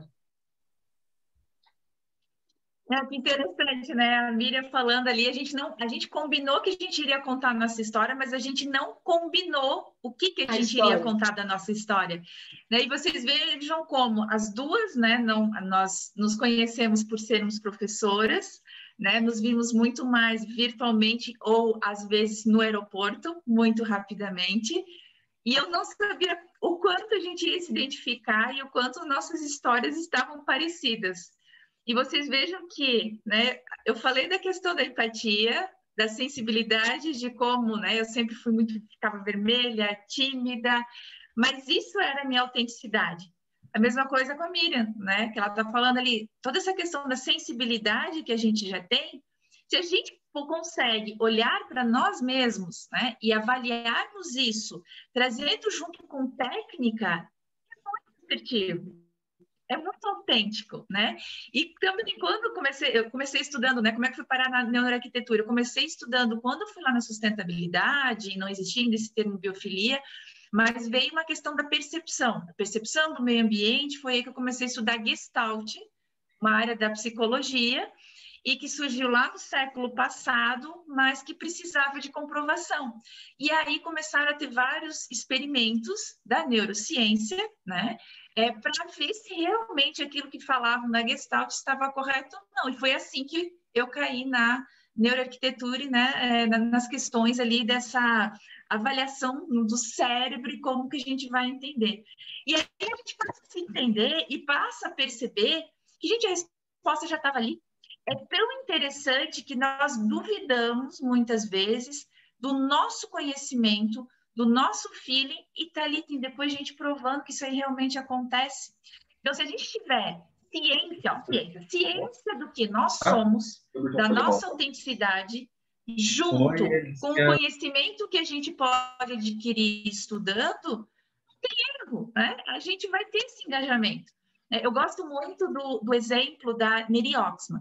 Que interessante, né? A Miriam falando ali, a gente combinou que a gente iria contar a nossa história, mas a gente não combinou o que a gente iria contar da nossa história. Né? E vocês vejam como as duas, né? Nós nos conhecemos por sermos professoras, né? Nos vimos muito mais virtualmente ou, às vezes, no aeroporto, muito rapidamente. E eu não sabia o quanto a gente ia se identificar e o quanto nossas histórias estavam parecidas. E vocês vejam que, né, eu falei da questão da empatia, da sensibilidade, de como, né, eu sempre ficava vermelha, tímida, mas isso era a minha autenticidade. A mesma coisa com a Miriam, né, que ela está falando ali, toda essa questão da sensibilidade que a gente já tem, se a gente consegue olhar para nós mesmos, né, e avaliarmos isso, trazendo junto com técnica, é muito assertivo. É muito autêntico, né? E também quando eu comecei estudando, né? Como é que fui parar na neuroarquitetura? Eu comecei estudando quando eu fui lá na sustentabilidade, não existia ainda esse termo biofilia, mas veio uma questão da percepção. A percepção do meio ambiente, foi aí que eu comecei a estudar Gestalt, uma área da psicologia, e que surgiu lá no século passado, mas que precisava de comprovação. E aí começaram a ter vários experimentos da neurociência, né? Para ver se realmente aquilo que falavam na Gestalt estava correto ou não. E foi assim que eu caí na neuroarquitetura e, né, nas questões ali dessa avaliação do cérebro e como que a gente vai entender. E aí a gente passa a se entender e passa a perceber que, gente, a resposta já estava ali. É tão interessante que nós duvidamos, muitas vezes, do nosso conhecimento, do nosso feeling, e tá ali, tem depois gente provando que isso aí realmente acontece. Então, se a gente tiver ciência do que nós somos, da nossa autenticidade, junto com o conhecimento que a gente pode adquirir estudando, não tem erro. erro, né? A gente vai ter esse engajamento. Eu gosto muito do exemplo da Neri Oxman.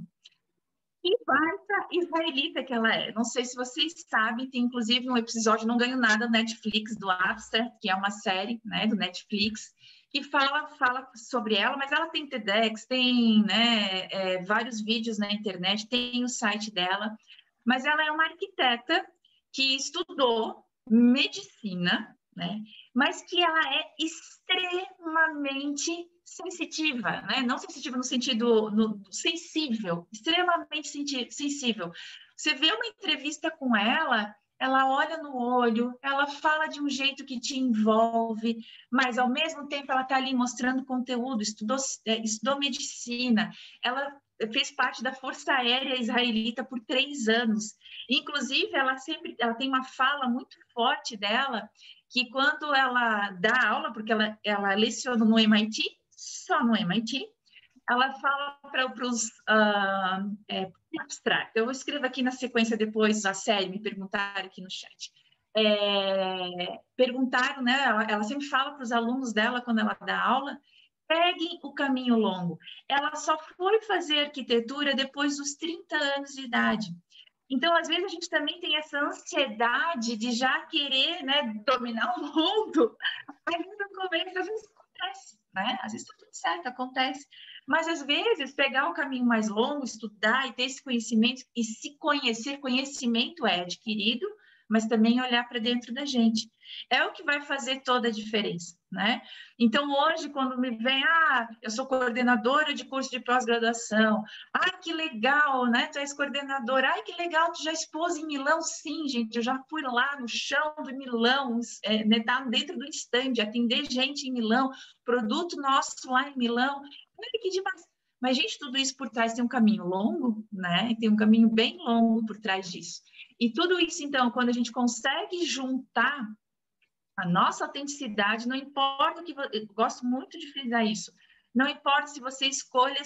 Que baita israelita que ela é. Não sei se vocês sabem, tem inclusive um episódio, não ganho nada, no Netflix, do After, que é uma série, né, do Netflix, que fala sobre ela, mas ela tem TEDx, tem, né, vários vídeos na internet, tem o site dela, mas ela é uma arquiteta que estudou medicina, né, mas que ela é extremamente sensitiva, né? Não sensitiva no sentido sensível, extremamente sensível. Você vê uma entrevista com ela, ela olha no olho, ela fala de um jeito que te envolve, mas ao mesmo tempo ela está ali mostrando conteúdo, estudou medicina, ela fez parte da Força Aérea Israelita por 3 anos. Inclusive, ela tem uma fala muito forte dela, que quando ela dá aula, porque ela leciona no MIT, só no MIT, ela fala para os abstract. Eu escrevo aqui na sequência depois a série, me perguntaram aqui no chat. Perguntaram, né? Ela sempre fala para os alunos dela, quando ela dá aula, peguem o caminho longo. Ela só foi fazer arquitetura depois dos 30 anos de idade. Então, às vezes, a gente também tem essa ansiedade de já querer, né, dominar o mundo. Aí, no começo, às vezes acontece, né? Às vezes está tudo certo, acontece. Mas, às vezes, pegar o caminho mais longo, estudar e ter esse conhecimento e se conhecer, conhecimento é adquirido, mas também olhar para dentro da gente. É o que vai fazer toda a diferença, né? Então, hoje, quando me vem, eu sou coordenadora de curso de pós-graduação, que legal, né? Tu és coordenadora, que legal, tu já expôs em Milão? Sim, gente, eu já fui lá no chão de Milão, né, tá dentro do stand, atender gente em Milão, produto nosso lá em Milão, olha que demais. Mas, gente, tudo isso por trás tem um caminho longo, né? Tem um caminho bem longo por trás disso. E tudo isso, então, quando a gente consegue juntar a nossa autenticidade, não importa o que... Eu gosto muito de frisar isso. Não importa se você escolhe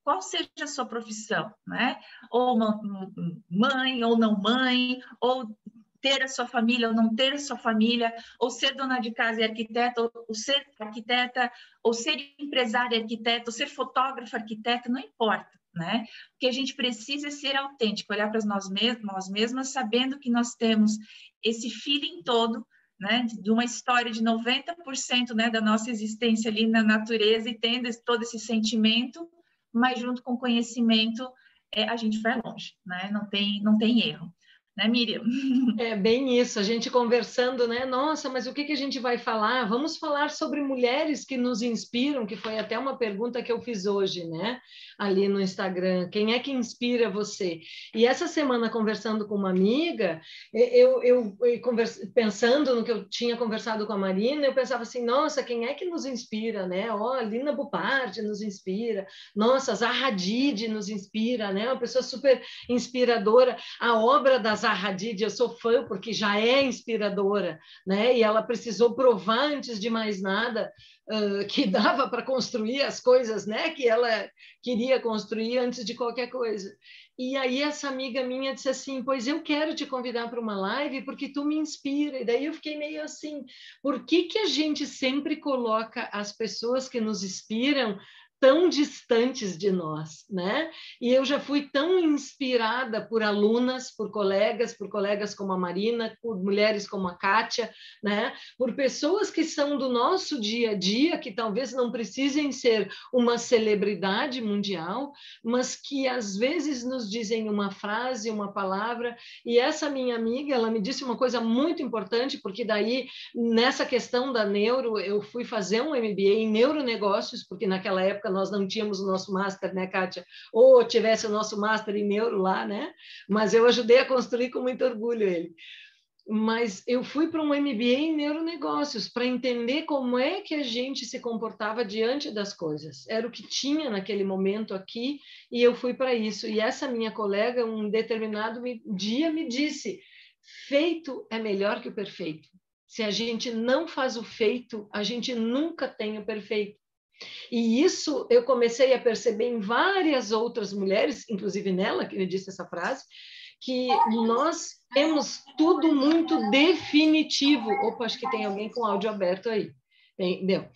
qual seja a sua profissão, né? Ou mãe, ou não mãe, ou ter a sua família ou não ter a sua família, ou ser dona de casa e arquiteta, ou ser arquiteta, ou ser empresária e arquiteta, ou ser fotógrafa arquiteta, não importa, né? O que a gente precisa é ser autêntico, olhar para nós mesmas, sabendo que nós temos esse feeling todo, né, de uma história de 90%, né, da nossa existência ali na natureza, e tendo todo esse sentimento, mas junto com o conhecimento, a gente vai longe, né? Não tem erro. Né, Miriam? É bem isso, a gente conversando, né? Nossa, mas o que a gente vai falar? Vamos falar sobre mulheres que nos inspiram, que foi até uma pergunta que eu fiz hoje, né? Ali no Instagram. Quem é que inspira você? E essa semana, conversando com uma amiga, pensando no que eu tinha conversado com a Marina, eu pensava assim, nossa, quem é que nos inspira, né? Ó, Lina Bupardi nos inspira, nossa, Zaha Hadid nos inspira, né? Uma pessoa super inspiradora. A obra da Zaha Hadid, eu sou fã porque já é inspiradora, né? E ela precisou provar antes de mais nada que dava para construir as coisas, né? Que ela queria construir antes de qualquer coisa. E aí essa amiga minha disse assim, pois eu quero te convidar para uma live porque tu me inspira. E daí eu fiquei meio assim, por que a gente sempre coloca as pessoas que nos inspiram tão distantes de nós, né? E eu já fui tão inspirada por alunas, por colegas como a Marina, por mulheres como a Kátia, né? Por pessoas que são do nosso dia a dia, que talvez não precisem ser uma celebridade mundial, mas que às vezes nos dizem uma frase, uma palavra. E essa minha amiga, ela me disse uma coisa muito importante, porque daí, nessa questão da neuro, eu fui fazer um MBA em neuronegócios, porque naquela época nós não tínhamos o nosso master, né, Kátia? Ou tivesse o nosso master em neuro lá, né? Mas eu ajudei a construir com muito orgulho ele. Mas eu fui para um MBA em neuronegócios para entender como é que a gente se comportava diante das coisas. Era o que tinha naquele momento aqui e eu fui para isso. E essa minha colega, um determinado dia, me disse: feito é melhor que o perfeito. Se a gente não faz o feito, a gente nunca tem o perfeito. E isso eu comecei a perceber em várias outras mulheres, inclusive nela, que me disse essa frase, que nós temos tudo muito definitivo. Opa, acho que tem alguém com áudio aberto aí. Entendeu?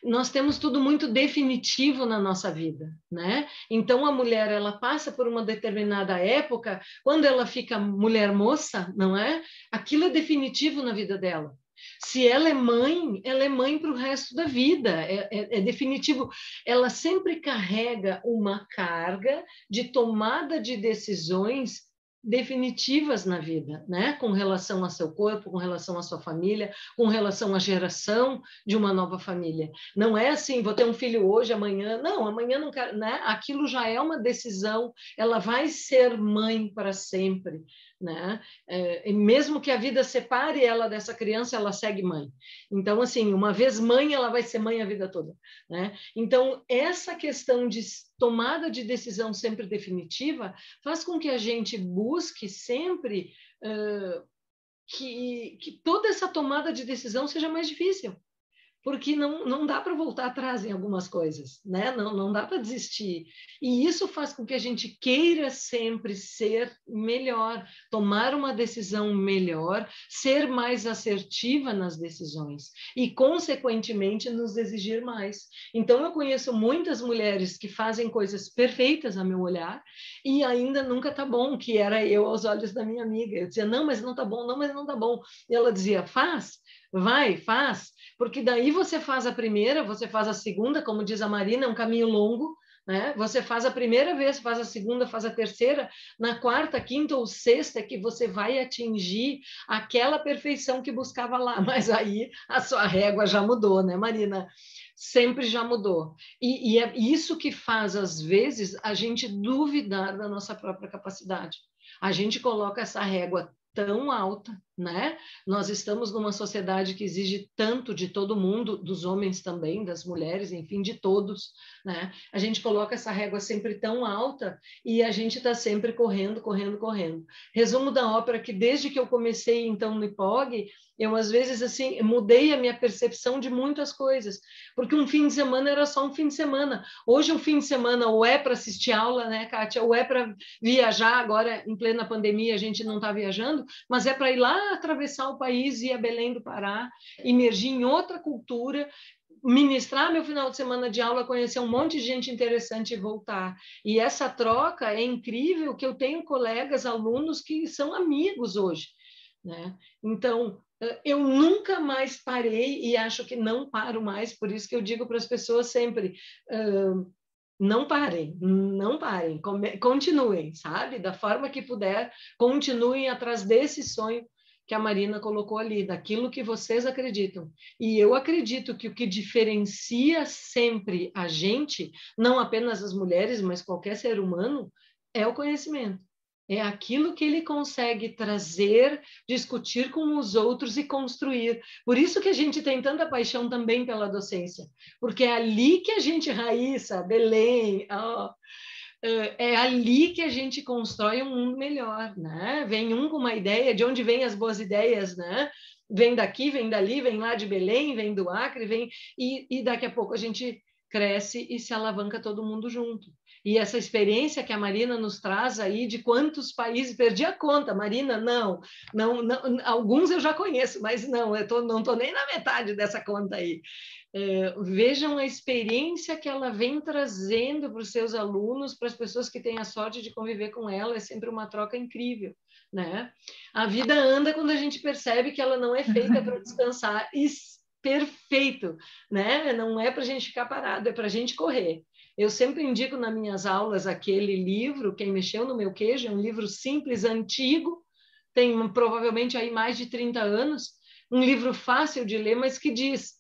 Nós temos tudo muito definitivo na nossa vida, né? Então a mulher, ela passa por uma determinada época, quando ela fica mulher moça, não é? Aquilo é definitivo na vida dela. Se ela é mãe para o resto da vida, é definitivo. Ela sempre carrega uma carga de tomada de decisões definitivas na vida, né? Com relação ao seu corpo, com relação à sua família, com relação à geração de uma nova família. Não é assim, vou ter um filho hoje, amanhã. Não, amanhã não quero, né? Aquilo já é uma decisão, ela vai ser mãe para sempre, né? E mesmo que a vida separe ela dessa criança, ela segue mãe. Então, assim, uma vez mãe, ela vai ser mãe a vida toda, né? Então, essa questão de tomada de decisão sempre definitiva faz com que a gente busque sempre que toda essa tomada de decisão seja mais difícil, porque não dá para voltar atrás em algumas coisas, né? Não dá para desistir. E isso faz com que a gente queira sempre ser melhor, tomar uma decisão melhor, ser mais assertiva nas decisões e, consequentemente, nos exigir mais. Então, eu conheço muitas mulheres que fazem coisas perfeitas, a meu olhar, e ainda nunca tá bom, que era eu aos olhos da minha amiga. Eu dizia, não, mas não tá bom, não, mas não tá bom. E ela dizia, faz, vai, faz, porque daí você faz a primeira, você faz a segunda, como diz a Marina, é um caminho longo, né? Você faz a primeira vez, faz a segunda, faz a terceira, na quarta, quinta ou sexta que você vai atingir aquela perfeição que buscava lá, mas aí a sua régua já mudou, né, Marina? Sempre já mudou. E é isso que faz, às vezes, a gente duvidar da nossa própria capacidade. A gente coloca essa régua tão alta, né? Nós estamos numa sociedade que exige tanto de todo mundo, dos homens também, das mulheres, enfim, de todos, né? A gente coloca essa régua sempre tão alta e a gente está sempre correndo, correndo, correndo. Resumo da ópera que desde que eu comecei, então, no IPOG, eu, às vezes, assim, mudei a minha percepção de muitas coisas, porque um fim de semana era só um fim de semana. Hoje, um fim de semana ou é para assistir aula, né, Kátia, ou é para viajar, agora, em plena pandemia, a gente não está viajando, mas é para ir lá atravessar o país, ir a Belém do Pará, emergir em outra cultura, ministrar meu final de semana de aula, conhecer um monte de gente interessante e voltar. E essa troca é incrível, que eu tenho colegas, alunos que são amigos hoje, né? Então, eu nunca mais parei e acho que não paro mais, por isso que eu digo para as pessoas sempre, não parem, não parem, continuem, sabe? Da forma que puder, continuem atrás desse sonho que a Marina colocou ali, daquilo que vocês acreditam. E eu acredito que o que diferencia sempre a gente, não apenas as mulheres, mas qualquer ser humano, é o conhecimento. É aquilo que ele consegue trazer, discutir com os outros e construir. Por isso que a gente tem tanta paixão também pela docência, porque é ali que a gente, Raíssa, Belém, é ali que a gente constrói um mundo melhor, né? Vem um com uma ideia, de onde vêm as boas ideias, né? Vem daqui, vem dali, vem lá de Belém, vem do Acre, vem e daqui a pouco a gente cresce e se alavanca todo mundo junto. E essa experiência que a Marina nos traz aí de quantos países, perdi a conta, Marina, não, alguns eu já conheço, mas não, não estou nem na metade dessa conta aí. Vejam a experiência que ela vem trazendo para os seus alunos, para as pessoas que têm a sorte de conviver com ela, é sempre uma troca incrível, né? A vida anda quando a gente percebe que ela não é feita para descansar, e perfeito, né? Não é para a gente ficar parado, é para a gente correr. Eu sempre indico nas minhas aulas aquele livro, Quem Mexeu no Meu Queijo, é um livro simples, antigo, tem provavelmente aí mais de 30 anos, um livro fácil de ler, mas que diz,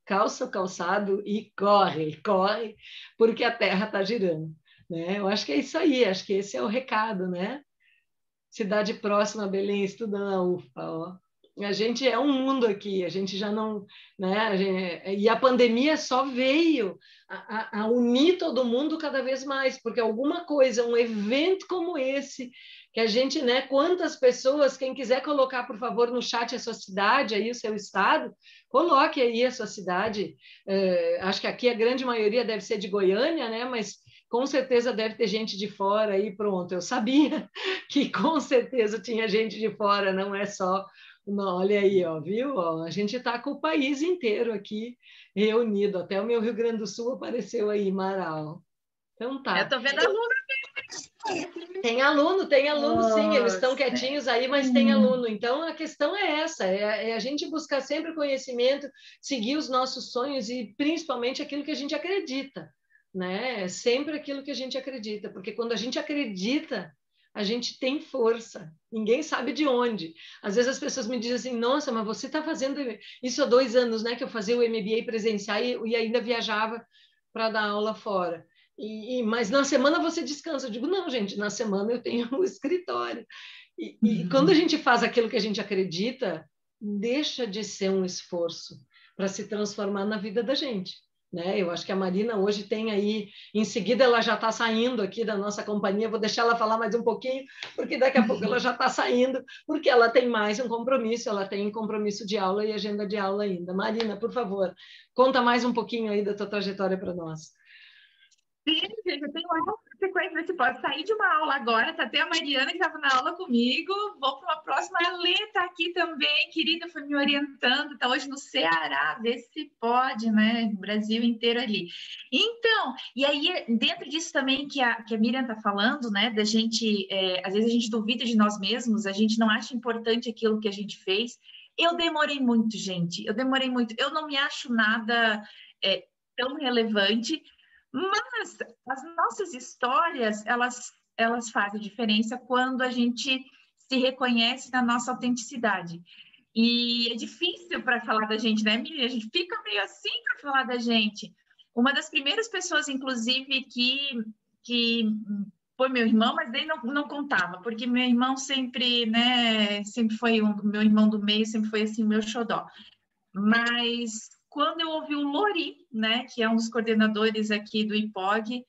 calça o calçado e corre, corre, porque a Terra está girando, né? Eu acho que é isso aí, acho que esse é o recado, né? Cidade próxima a Belém, estudando na UFPA, ó. A gente é um mundo aqui, a gente já não, né? E a pandemia só veio a unir todo mundo cada vez mais, porque alguma coisa, um evento como esse, que a gente, né? Quantas pessoas, quem quiser colocar, por favor, no chat a sua cidade, aí o seu estado, coloque aí a sua cidade. Acho que aqui a grande maioria deve ser de Goiânia, né? Mas com certeza deve ter gente de fora aí, pronto. Eu sabia que com certeza tinha gente de fora, não é só Não, olha aí, ó, viu? Ó, a gente está com o país inteiro aqui reunido. Até o meu Rio Grande do Sul apareceu aí, Marau. Então Eu tá. estou vendo aluno. Tem aluno sim, eles estão Nossa. quietinhos aí, mas tem aluno. Então a questão é essa, é a gente buscar sempre conhecimento, seguir os nossos sonhos e principalmente aquilo que a gente acredita, né? É sempre aquilo que a gente acredita, porque quando a gente acredita, a gente tem força. Ninguém sabe de onde. Às vezes as pessoas me dizem assim, nossa, mas você está fazendo isso há 2 anos, né? Que eu fazia o MBA presencial e ainda viajava para dar aula fora. Mas na semana você descansa. Eu digo, não, gente, na semana eu tenho um escritório. E quando a gente faz aquilo que a gente acredita, deixa de ser um esforço para se transformar na vida da gente. Né? Eu acho que a Marina hoje tem aí, em seguida ela já está saindo aqui da nossa companhia, vou deixar ela falar mais um pouquinho, porque daqui a pouco ela já está saindo, porque ela tem mais um compromisso, ela tem compromisso de aula e agenda de aula ainda. Marina, por favor, conta mais um pouquinho aí da tua trajetória para nós. Sim, gente, eu tenho uma sequência desse pode sair de uma aula agora, tá até a Mariana que estava na aula comigo, vou para uma próxima, a Lê está aqui também, querida, foi me orientando, está hoje no Ceará, vê se pode, né, o Brasil inteiro ali. Então, e aí, dentro disso também que a Miriam está falando, né, da gente, às vezes a gente duvida de nós mesmos, a gente não acha importante aquilo que a gente fez. Eu demorei muito, gente, eu não me acho nada tão relevante, mas as nossas histórias, elas fazem diferença quando a gente se reconhece na nossa autenticidade. E é difícil para falar da gente, né, Miriam? A gente fica meio assim para falar da gente. Uma das primeiras pessoas, inclusive, que foi meu irmão, mas daí não contava, porque meu irmão sempre, né, sempre foi meu irmão do meio, sempre foi assim, meu xodó. Mas quando eu ouvi o Lori, né, que é um dos coordenadores aqui do IPOG,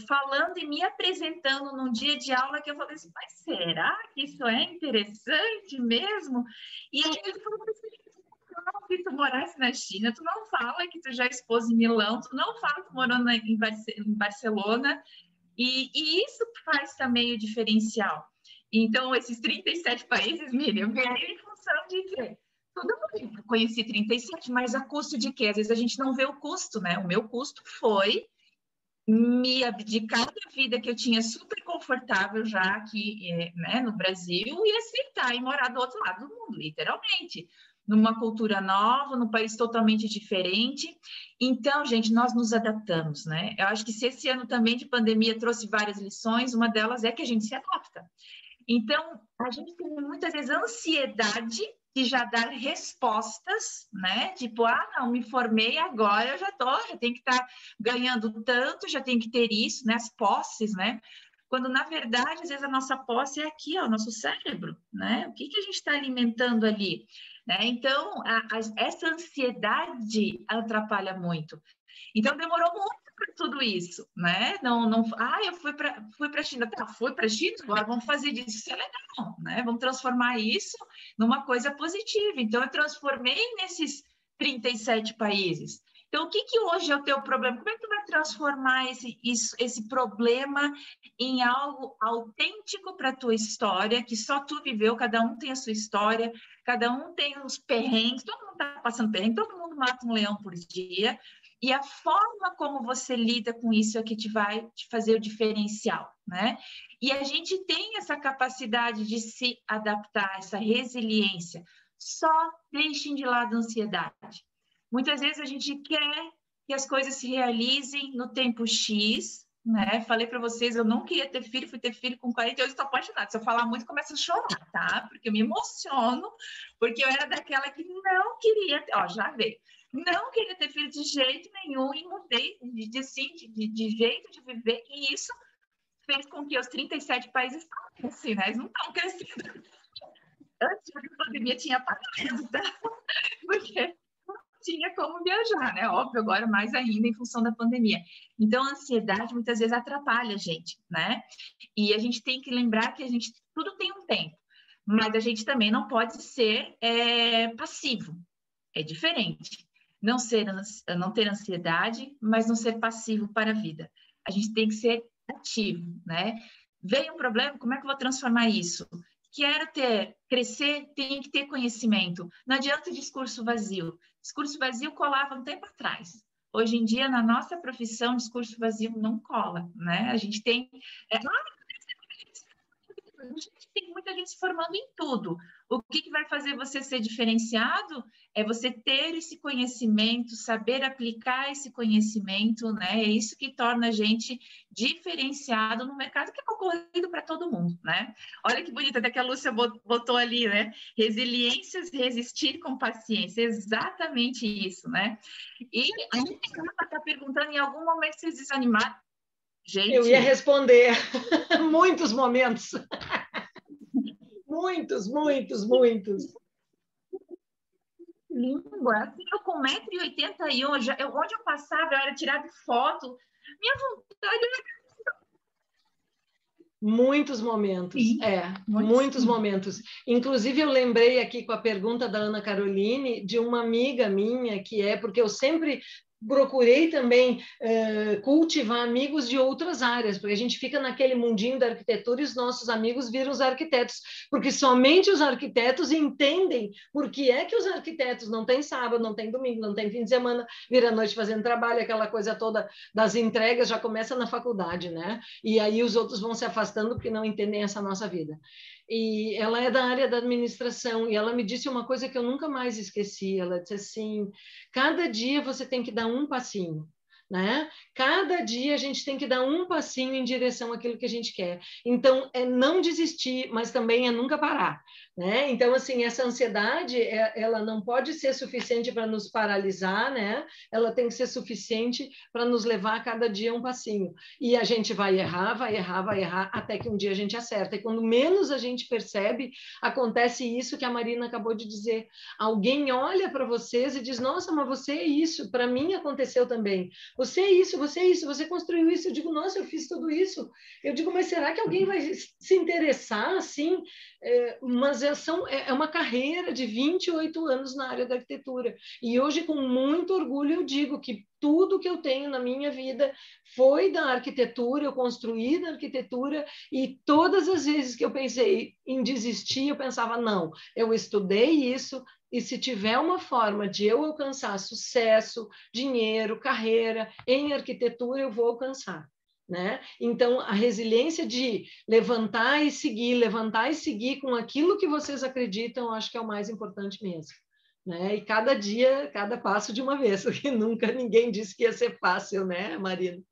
falando e me apresentando num dia de aula, que eu falei assim, mas será que isso é interessante mesmo? E aí ele falou assim, tu não que tu morasse na China, tu não fala que tu já expôs em Milão, tu não fala que tu morou em Barcelona, e isso faz também o diferencial. Então, esses 37 países, Miriam, vieram em função de quê? Todo mundo conheci 37, mas a custo de quê? Às vezes a gente não vê o custo, né? O meu custo foi me abdicar da vida que eu tinha super confortável já aqui, né, no Brasil e aceitar e morar do outro lado do mundo, literalmente. Numa cultura nova, num país totalmente diferente. Então, gente, nós nos adaptamos, né? Eu acho que se esse ano também de pandemia trouxe várias lições, uma delas é que a gente se adapta. Então, a gente tem muitas vezes ansiedade de já dar respostas, né? Tipo, não, me formei agora, eu já tenho que estar ganhando tanto, já tenho que ter isso, né? As posses, né? Quando, na verdade, às vezes a nossa posse é aqui, ó, o nosso cérebro, né? O que a gente está alimentando ali? Né? Então, essa ansiedade atrapalha muito. Então, demorou muito para tudo isso, né? Eu fui para a China, fui para a China, agora vamos fazer disso, isso é legal, né? Vamos transformar isso numa coisa positiva. Então, eu transformei nesses 37 países. Então, o que hoje é o teu problema? Como é que tu vai transformar esse problema em algo autêntico para a tua história, que só tu viveu, cada um tem a sua história, cada um tem os perrengues, todo mundo está passando perrengue, todo mundo mata um leão por dia, e a forma como você lida com isso é que vai te fazer o diferencial, né? E a gente tem essa capacidade de se adaptar, essa resiliência. Só deixem de lado a ansiedade. Muitas vezes a gente quer que as coisas se realizem no tempo X, né? Falei para vocês, eu não queria ter filho, fui ter filho com 48, estou apaixonada. Se eu falar muito, começo a chorar, tá? Porque eu me emociono, porque eu era daquela que não queria ter, já veio. Não queria ter filho de jeito nenhum e mudei de jeito de viver, e isso fez com que os 37 países assim, né? Eles não estão crescendo. Antes da pandemia tinha parado, tá? Porque não tinha como viajar, né? Óbvio, agora mais ainda em função da pandemia. Então, a ansiedade muitas vezes atrapalha a gente, né? E a gente tem que lembrar que tudo tem um tempo, mas a gente também não pode ser passivo. É diferente. Não ter ansiedade, mas não ser passivo para a vida. A gente tem que ser ativo, né? Veio um problema, como é que eu vou transformar isso? quero crescer, tenho que ter conhecimento. Não adianta discurso vazio. Discurso vazio colava um tempo atrás. Hoje em dia, na nossa profissão, discurso vazio não cola, né? A gente tem muita gente se formando em tudo. O que vai fazer você ser diferenciado é você ter esse conhecimento, saber aplicar esse conhecimento, né? É isso que torna a gente diferenciado no mercado que é concorrido para todo mundo, né? Olha que bonita, até que a Lúcia botou ali, né? Resiliência, resistir com paciência, exatamente isso, né? E a gente está perguntando, em algum momento vocês desanimaram? Gente, eu ia responder. Muitos momentos. Muitos. Língua. Assim, eu com 1,81 m, onde eu passava, eu era tirada foto. Minha vontade era... Muitos momentos, sim, muitos momentos. Inclusive, eu lembrei aqui com a pergunta da Ana Caroline de uma amiga minha, porque eu sempre procurei também cultivar amigos de outras áreas, porque a gente fica naquele mundinho da arquitetura e os nossos amigos viram os arquitetos, porque somente os arquitetos entendem por que é que os arquitetos não têm sábado, não tem domingo, não tem fim de semana, vira noite fazendo trabalho, aquela coisa toda das entregas já começa na faculdade, né? E aí os outros vão se afastando porque não entendem essa nossa vida. E ela é da área da administração, e ela me disse uma coisa que eu nunca mais esqueci. Ela disse assim: cada dia você tem que dar um passinho, né? Cada dia a gente tem que dar um passinho em direção àquilo que a gente quer. Então, é não desistir, mas também é nunca parar, né? Então, assim, essa ansiedade, ela não pode ser suficiente para nos paralisar, né? Ela tem que ser suficiente para nos levar a cada dia um passinho. E a gente vai errar, até que um dia a gente acerta. E quando menos a gente percebe, acontece isso que a Marina acabou de dizer. Alguém olha para vocês e diz: nossa, mas você é isso. Para mim aconteceu também. Você é isso, você construiu isso. Eu digo: nossa, eu fiz tudo isso. Eu digo: mas será que alguém vai se interessar assim? Mas é uma carreira de 28 anos na área da arquitetura. E hoje, com muito orgulho, eu digo que tudo que eu tenho na minha vida foi da arquitetura, eu construí da arquitetura, e todas as vezes que eu pensei em desistir, eu pensava: não, eu estudei isso, e se tiver uma forma de eu alcançar sucesso, dinheiro, carreira em arquitetura, eu vou alcançar. Né? Então, a resiliência de levantar e seguir com aquilo que vocês acreditam, acho que é o mais importante mesmo. Né? E cada dia, cada passo de uma vez, porque nunca ninguém disse que ia ser fácil, né, Marina?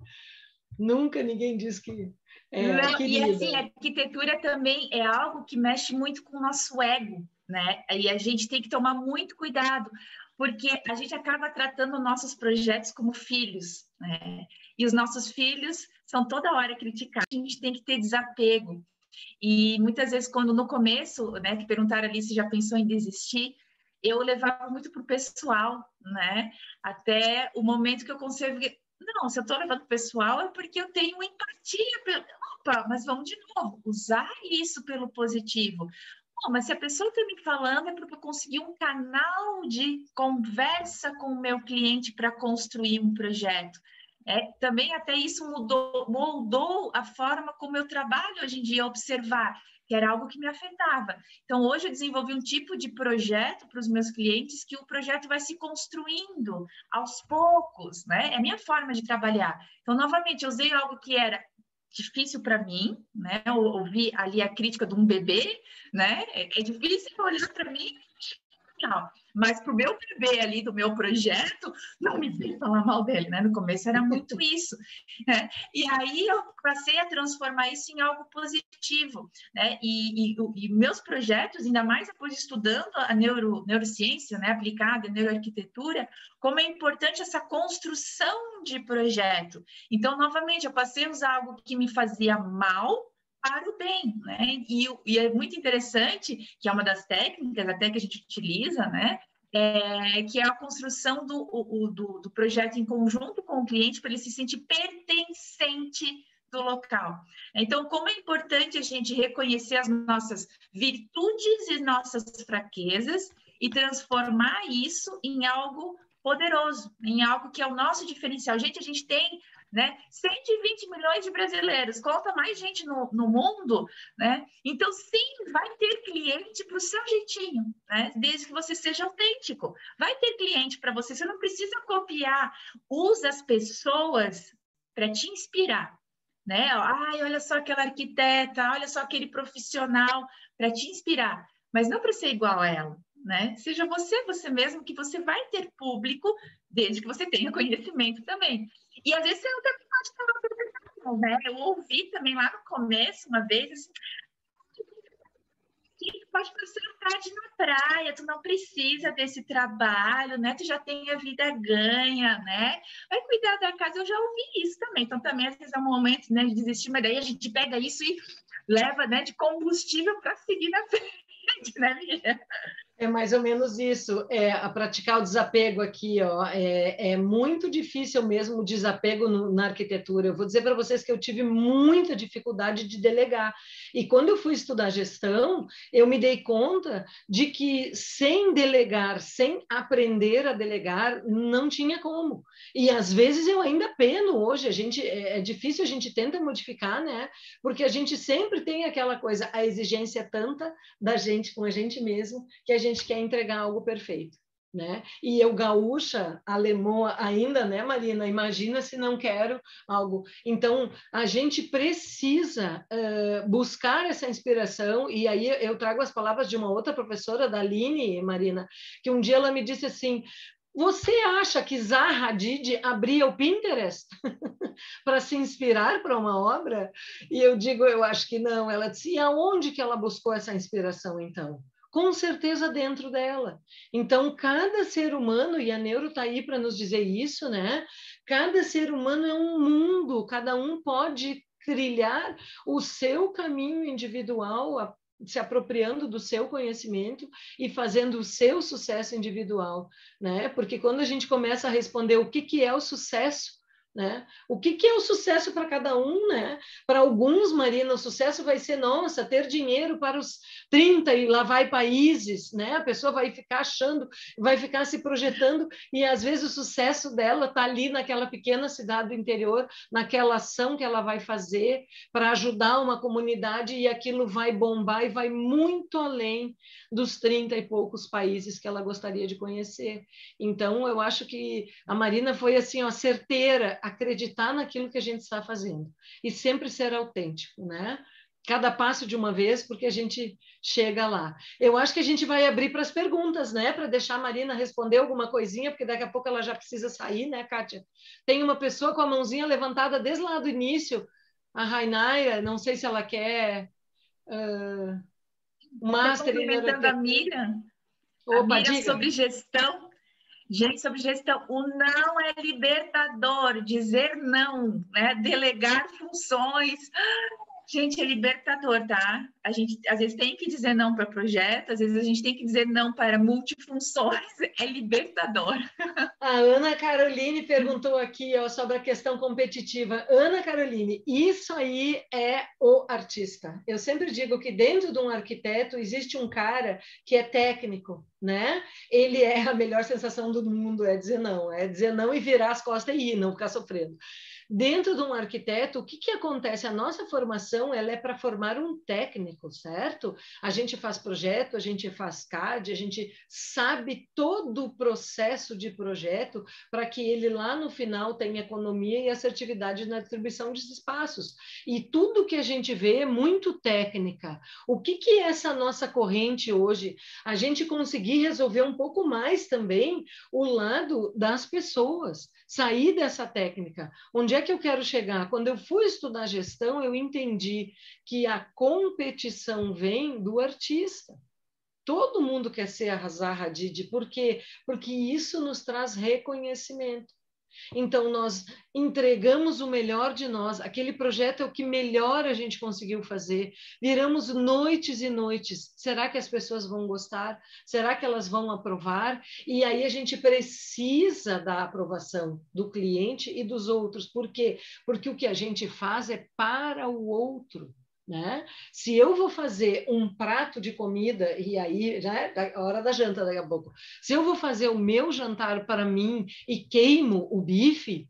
Nunca ninguém disse que... Não, e assim, a arquitetura também é algo que mexe muito com o nosso ego, né? E a gente tem que tomar muito cuidado, porque a gente acaba tratando nossos projetos como filhos, né? E os nossos filhos são toda hora criticados. A gente tem que ter desapego. E muitas vezes, quando no começo, né, que perguntaram ali se já pensou em desistir, eu levava muito para o pessoal, né? Até o momento que eu consegui... Não, se eu estou levando pessoal é porque eu tenho empatia. Opa, mas vamos de novo, usar isso pelo positivo. Bom, mas se a pessoa está me falando é porque eu consegui um canal de conversa com o meu cliente para construir um projeto. Também até isso moldou a forma como eu trabalho hoje em dia, observar, que era algo que me afetava. Então, hoje eu desenvolvi um tipo de projeto para os meus clientes que o projeto vai se construindo aos poucos, né? É a minha forma de trabalhar. Então, novamente, eu usei algo que era difícil para mim, né? Eu ouvi ali a crítica de um bebê, né? É difícil olhar para mim, não. Mas para o meu bebê ali do meu projeto, não me veio falar mal dele, né? No começo era muito isso, né? E aí eu passei a transformar isso em algo positivo, né? E meus projetos, ainda mais depois estudando a neurociência, né? Aplicada, a neuroarquitetura, como é importante essa construção de projeto. Então, novamente, eu passei a usar algo que me fazia mal para o bem, né? E é muito interessante, que é uma das técnicas até que a gente utiliza, né? Que é a construção do projeto em conjunto com o cliente para ele se sentir pertencente do local. Então, como é importante a gente reconhecer as nossas virtudes e nossas fraquezas e transformar isso em algo poderoso, em algo que é o nosso diferencial. Gente, a gente tem né? 120 milhões de brasileiros, conta mais gente no mundo, né? Então, sim, vai ter cliente para o seu jeitinho, né? Desde que você seja autêntico. Vai ter cliente para você, você não precisa copiar. Usa as pessoas para te inspirar, né? Ai, olha só aquela arquiteta, olha só aquele profissional, para te inspirar, mas não para ser igual a ela, né? Seja você mesmo, que você vai ter público, desde que você tenha conhecimento também. E às vezes você não também pode falar uma apresentação, né? Eu ouvi também lá no começo, uma vez, assim, que pode passar a tarde na praia, tu não precisa desse trabalho, né? Tu já tem a vida ganha, né? Vai cuidar da casa, eu já ouvi isso também. Então, também, às vezes, é um momento, né, de desistir, mas daí a gente pega isso e leva, né, de combustível para seguir na frente, né, Miriam? É mais ou menos isso, a praticar o desapego aqui, ó, é muito difícil mesmo o desapego na arquitetura. Eu vou dizer para vocês que eu tive muita dificuldade de delegar. E quando eu fui estudar gestão, eu me dei conta de que sem delegar, sem aprender a delegar, não tinha como. E às vezes eu ainda peno hoje, é difícil, a gente tenta modificar, né? Porque a gente sempre tem aquela coisa, a exigência é tanta da gente com a gente mesmo, que a gente quer entregar algo perfeito, né? E eu, gaúcha, alemã ainda, né, Marina? Imagina se não quero algo. Então, a gente precisa buscar essa inspiração, e aí eu trago as palavras de uma outra professora, da Aline, Marina, que um dia ela me disse assim: você acha que Zaha Hadid abria o Pinterest para se inspirar para uma obra? E eu digo, eu acho que não. Ela disse, e aonde que ela buscou essa inspiração, então? Com certeza dentro dela. Então, cada ser humano, e a Neuro está aí para nos dizer isso, né? Cada ser humano é um mundo, cada um pode trilhar o seu caminho individual, se apropriando do seu conhecimento e fazendo o seu sucesso individual, né? Porque quando a gente começa a responder o que é o sucesso, né? O que é o sucesso para cada um, né? Para alguns, Marina, o sucesso vai ser, nossa, ter dinheiro para os 30 e lá vai países, né? A pessoa vai ficar achando, vai ficar se projetando, e às vezes o sucesso dela está ali naquela pequena cidade do interior, naquela ação que ela vai fazer para ajudar uma comunidade, e aquilo vai bombar e vai muito além dos 30 e poucos países que ela gostaria de conhecer. Então, eu acho que a Marina foi assim, ó, certeira, acreditar naquilo que a gente está fazendo e sempre ser autêntico, né? Cada passo de uma vez, porque a gente chega lá. Eu acho que a gente vai abrir para as perguntas, né? Para deixar a Marina responder alguma coisinha, porque daqui a pouco ela já precisa sair, né, Kátia? Tem uma pessoa com a mãozinha levantada desde lá do início, a Rainaira, não sei se ela quer master em Complementando a neuroarquitetura. Miriam Diga. sobre gestão. Gente, sobre gestão, o não é libertador, dizer não, né? Delegar funções. Gente, é libertador, tá? A gente às vezes tem que dizer não para projeto, às vezes a gente tem que dizer não para multifunções, é libertador. A Ana Caroline perguntou aqui, ó, sobre a questão competitiva. Ana Caroline, isso aí é o artista. Eu sempre digo que dentro de um arquiteto existe um cara que é técnico, né? Ele é a melhor sensação do mundo, é dizer não e virar as costas e ir, não ficar sofrendo. Dentro de um arquiteto, o que acontece? A nossa formação ela é para formar um técnico, certo? A gente faz projeto, a gente faz CAD, a gente sabe todo o processo de projeto para que ele lá no final tenha economia e assertividade na distribuição de espaços. E tudo que a gente vê é muito técnica. O que é essa nossa corrente hoje? A gente conseguir resolver um pouco mais também o lado das pessoas, sair dessa técnica. Onde é que eu quero chegar? Quando eu fui estudar gestão, eu entendi que a competição vem do artista. Todo mundo quer ser a Zaha Hadid. Por quê? Porque isso nos traz reconhecimento. Então, nós entregamos o melhor de nós. Aquele projeto é o que melhor a gente conseguiu fazer. Viramos noites e noites. Será que as pessoas vão gostar? Será que elas vão aprovar? E aí a gente precisa da aprovação do cliente e dos outros. Por quê? Porque o que a gente faz é para o outro. Né? Se eu vou fazer um prato de comida, e aí já é a hora da janta daqui a pouco, se eu vou fazer o meu jantar para mim e queimo o bife,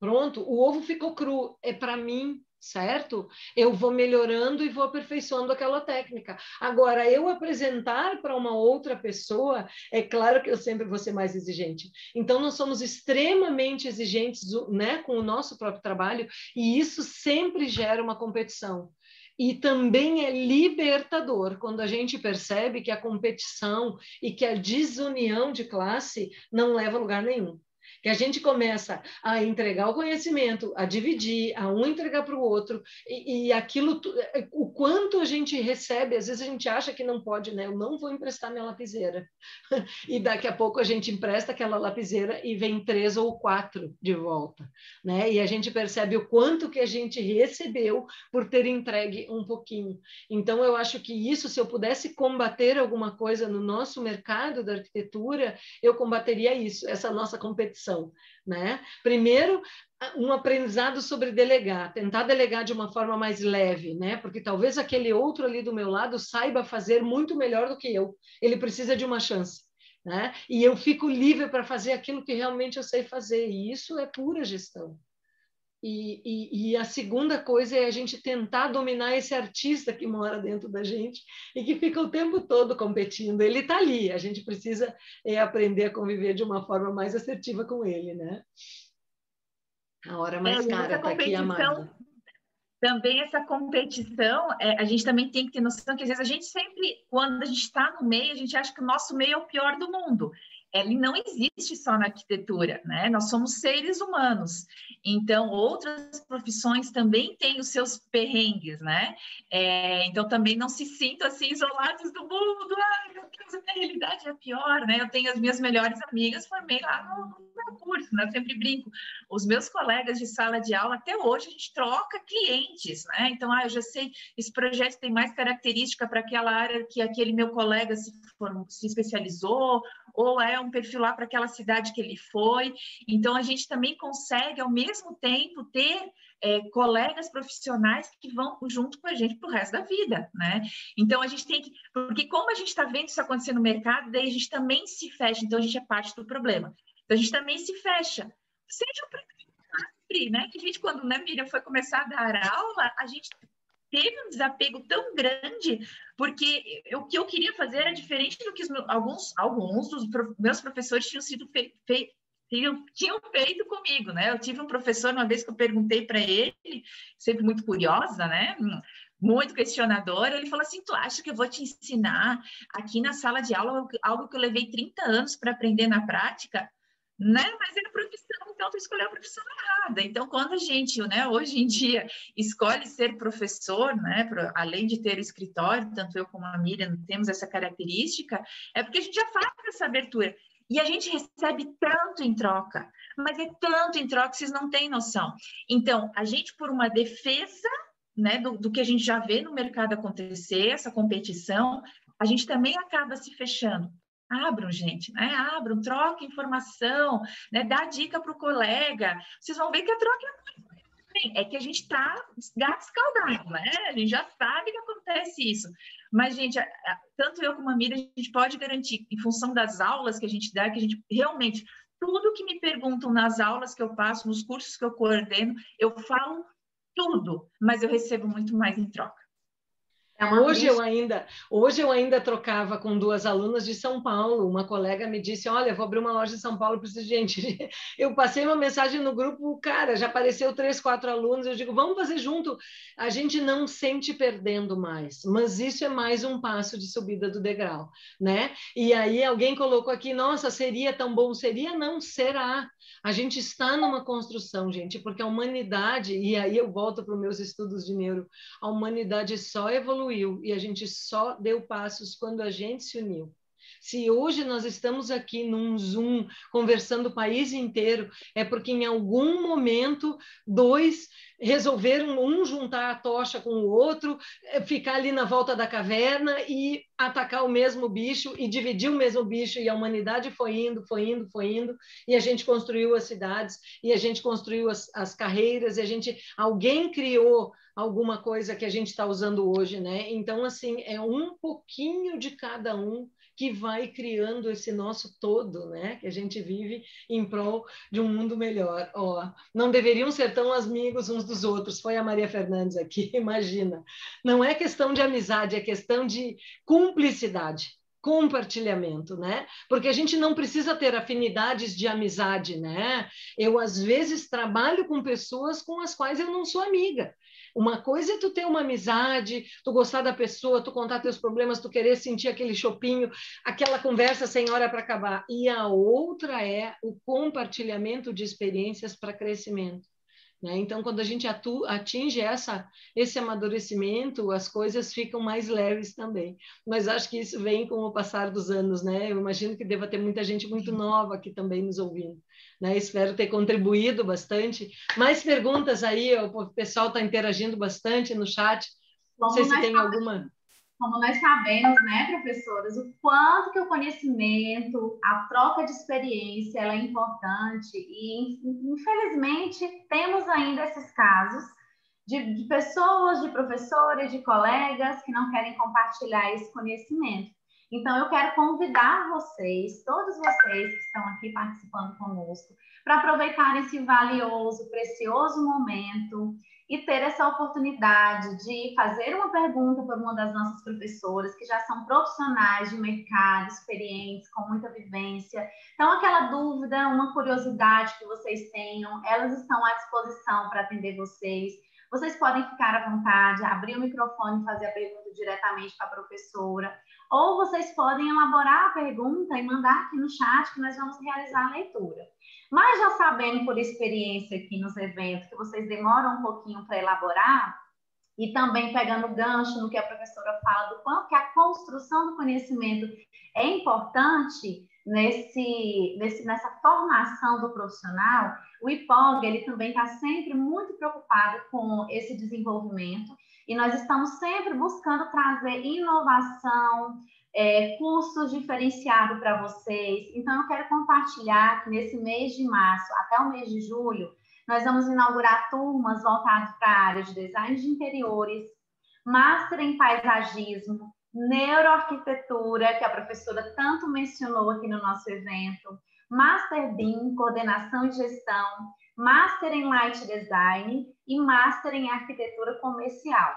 Pronto, o ovo ficou cru, é para mim, certo? Eu vou melhorando e vou aperfeiçoando aquela técnica. Agora, eu apresentar para uma outra pessoa, é claro que eu sempre vou ser mais exigente. Então, nós somos extremamente exigentes, né, com o nosso próprio trabalho, e isso sempre gera uma competição. E também é libertador quando a gente percebe que a competição e que a desunião de classe não leva a lugar nenhum. Que a gente começa a entregar o conhecimento, a dividir, a um entregar para o outro, e aquilo, o quanto a gente recebe, às vezes a gente acha que não pode, né? Eu não vou emprestar minha lapiseira. E daqui a pouco a gente empresta aquela lapiseira e vem 3 ou 4 de volta, né? E a gente percebe o quanto que a gente recebeu por ter entregue um pouquinho. Então, eu acho que isso, se eu pudesse combater alguma coisa no nosso mercado da arquitetura, eu combateria isso, essa nossa competição, né? Primeiro, um aprendizado sobre delegar, tentar delegar de uma forma mais leve, né? Porque talvez aquele outro ali do meu lado saiba fazer muito melhor do que eu. Ele precisa de uma chance, né? E eu fico livre para fazer aquilo que realmente eu sei fazer. E isso é pura gestão. E a segunda coisa é a gente tentar dominar esse artista que mora dentro da gente e que fica o tempo todo competindo. Ele está ali, a gente precisa aprender a conviver de uma forma mais assertiva com ele, né? A hora mais cara está aqui, a Magda. Também essa competição, a gente também tem que ter noção que às vezes a gente sempre, quando a gente está no meio, a gente acha que o nosso meio é o pior do mundo. Ele não existe só na arquitetura, né? Nós somos seres humanos. Então, outras profissões também têm os seus perrengues, né? Então, também não se sintam assim isolados do mundo. Ai, meu Deus, a minha realidade é pior, né? Eu tenho as minhas melhores amigas, formei lá no meu curso, né? Eu sempre brinco. Os meus colegas de sala de aula, até hoje, a gente troca clientes, né? Então, eu já sei, esse projeto tem mais característica para aquela área que aquele meu colega se especializou, ou é um perfil lá para aquela cidade que ele foi. Então, a gente também consegue, ao mesmo tempo, ter colegas profissionais que vão junto com a gente para o resto da vida, né? Então, a gente tem que... Porque como a gente está vendo isso acontecer no mercado, daí a gente também se fecha. Então, a gente é parte do problema. Então, a gente também se fecha. Seja o né? Que a gente, quando a Miriam foi começar a dar aula, a gente teve um desapego tão grande, porque o que eu queria fazer era diferente do que alguns dos meus professores tinham feito comigo, né? Eu tive um professor, uma vez que eu perguntei para ele, sempre muito curiosa, né? Muito questionadora, ele falou assim, tu acha que eu vou te ensinar aqui na sala de aula algo que eu levei 30 anos para aprender na prática? Né? Mas é a profissão, então tu escolheu a profissão errada. Então, quando a gente, né, hoje em dia, escolhe ser professor, né, além de ter escritório, tanto eu como a Miriam temos essa característica, é porque a gente já faz essa abertura. E a gente recebe tanto em troca, mas é tanto em troca que vocês não têm noção. Então, a gente, por uma defesa, né, do que a gente já vê no mercado acontecer, essa competição, a gente também acaba se fechando. Abram, gente, né? Abram, troquem informação, né? Dá dica para o colega. Vocês vão ver que a troca é muito bem. É que a gente está gato escaldado, né? A gente já sabe que acontece isso. Mas, gente, tanto eu como a Miriam, a gente pode garantir, em função das aulas que a gente dá, que a gente realmente, tudo que me perguntam nas aulas que eu passo, nos cursos que eu coordeno, eu falo tudo, mas eu recebo muito mais em troca. Hoje eu ainda trocava com 2 alunas de São Paulo. Uma colega me disse, olha, eu vou abrir uma loja em São Paulo, preciso de gente. Eu passei uma mensagem no grupo, cara, já apareceu 3, 4 alunos, eu digo, vamos fazer junto. A gente não sente perdendo mais, mas isso é mais um passo de subida do degrau, né? E aí alguém colocou aqui, nossa, seria tão bom? Seria? Não, será. A gente está numa construção, gente, porque a humanidade, e aí eu volto para os meus estudos de neuro, a humanidade só evoluiu e a gente só deu passos quando a gente se uniu. Se hoje nós estamos aqui num Zoom conversando o país inteiro, é porque em algum momento 2 resolver um juntar a tocha com o outro, ficar ali na volta da caverna e atacar o mesmo bicho e dividir o mesmo bicho, e a humanidade foi indo, e a gente construiu as cidades, e a gente construiu as carreiras, e alguém criou alguma coisa que a gente está usando hoje, né? Então, assim, é um pouquinho de cada um que vai criando esse nosso todo, né? Que a gente vive em prol de um mundo melhor. Ó, não deveriam ser tão amigos uns dos outros. Foi a Maria Fernandes aqui, imagina. Não é questão de amizade, é questão de cumplicidade, compartilhamento, né? Porque a gente não precisa ter afinidades de amizade, né? Eu, às vezes, trabalho com pessoas com as quais eu não sou amiga. Uma coisa é tu ter uma amizade, tu gostar da pessoa, tu contar teus problemas, tu querer sentir aquele chopinho, aquela conversa sem hora para acabar. E a outra é o compartilhamento de experiências para crescimento, né? Então, quando a gente atinge esse amadurecimento, as coisas ficam mais leves também. Mas acho que isso vem com o passar dos anos, né? Eu imagino que deva ter muita gente muito nova aqui também nos ouvindo, né? Espero ter contribuído bastante. Mais perguntas aí, o pessoal está interagindo bastante no chat. Não sei se tem alguma... Como nós sabemos, né, professoras, o quanto que o conhecimento, a troca de experiência, ela é importante e, infelizmente, temos ainda esses casos de pessoas, de professores, de colegas que não querem compartilhar esse conhecimento. Então, eu quero convidar vocês, todos vocês que estão aqui participando conosco, para aproveitarem esse valioso, precioso momento e ter essa oportunidade de fazer uma pergunta para uma das nossas professoras, que já são profissionais de mercado, experientes, com muita vivência. Então, aquela dúvida, uma curiosidade que vocês tenham, elas estão à disposição para atender vocês. Vocês podem ficar à vontade, abrir o microfone e fazer a pergunta diretamente para a professora, ou vocês podem elaborar a pergunta e mandar aqui no chat que nós vamos realizar a leitura. Mas já sabendo por experiência aqui nos eventos que vocês demoram um pouquinho para elaborar, e também pegando gancho no que a professora fala do quanto que a construção do conhecimento é importante nessa formação do profissional, o IPOG ele também está sempre muito preocupado com esse desenvolvimento e nós estamos sempre buscando trazer inovação, cursos diferenciados para vocês. Então, eu quero compartilhar que nesse mês de março até o mês de julho, nós vamos inaugurar turmas voltadas para a área de design de interiores, Master em Paisagismo, Neuroarquitetura, que a professora tanto mencionou aqui no nosso evento, Master BIM, Coordenação e Gestão, Master em Light Design e Master em Arquitetura Comercial.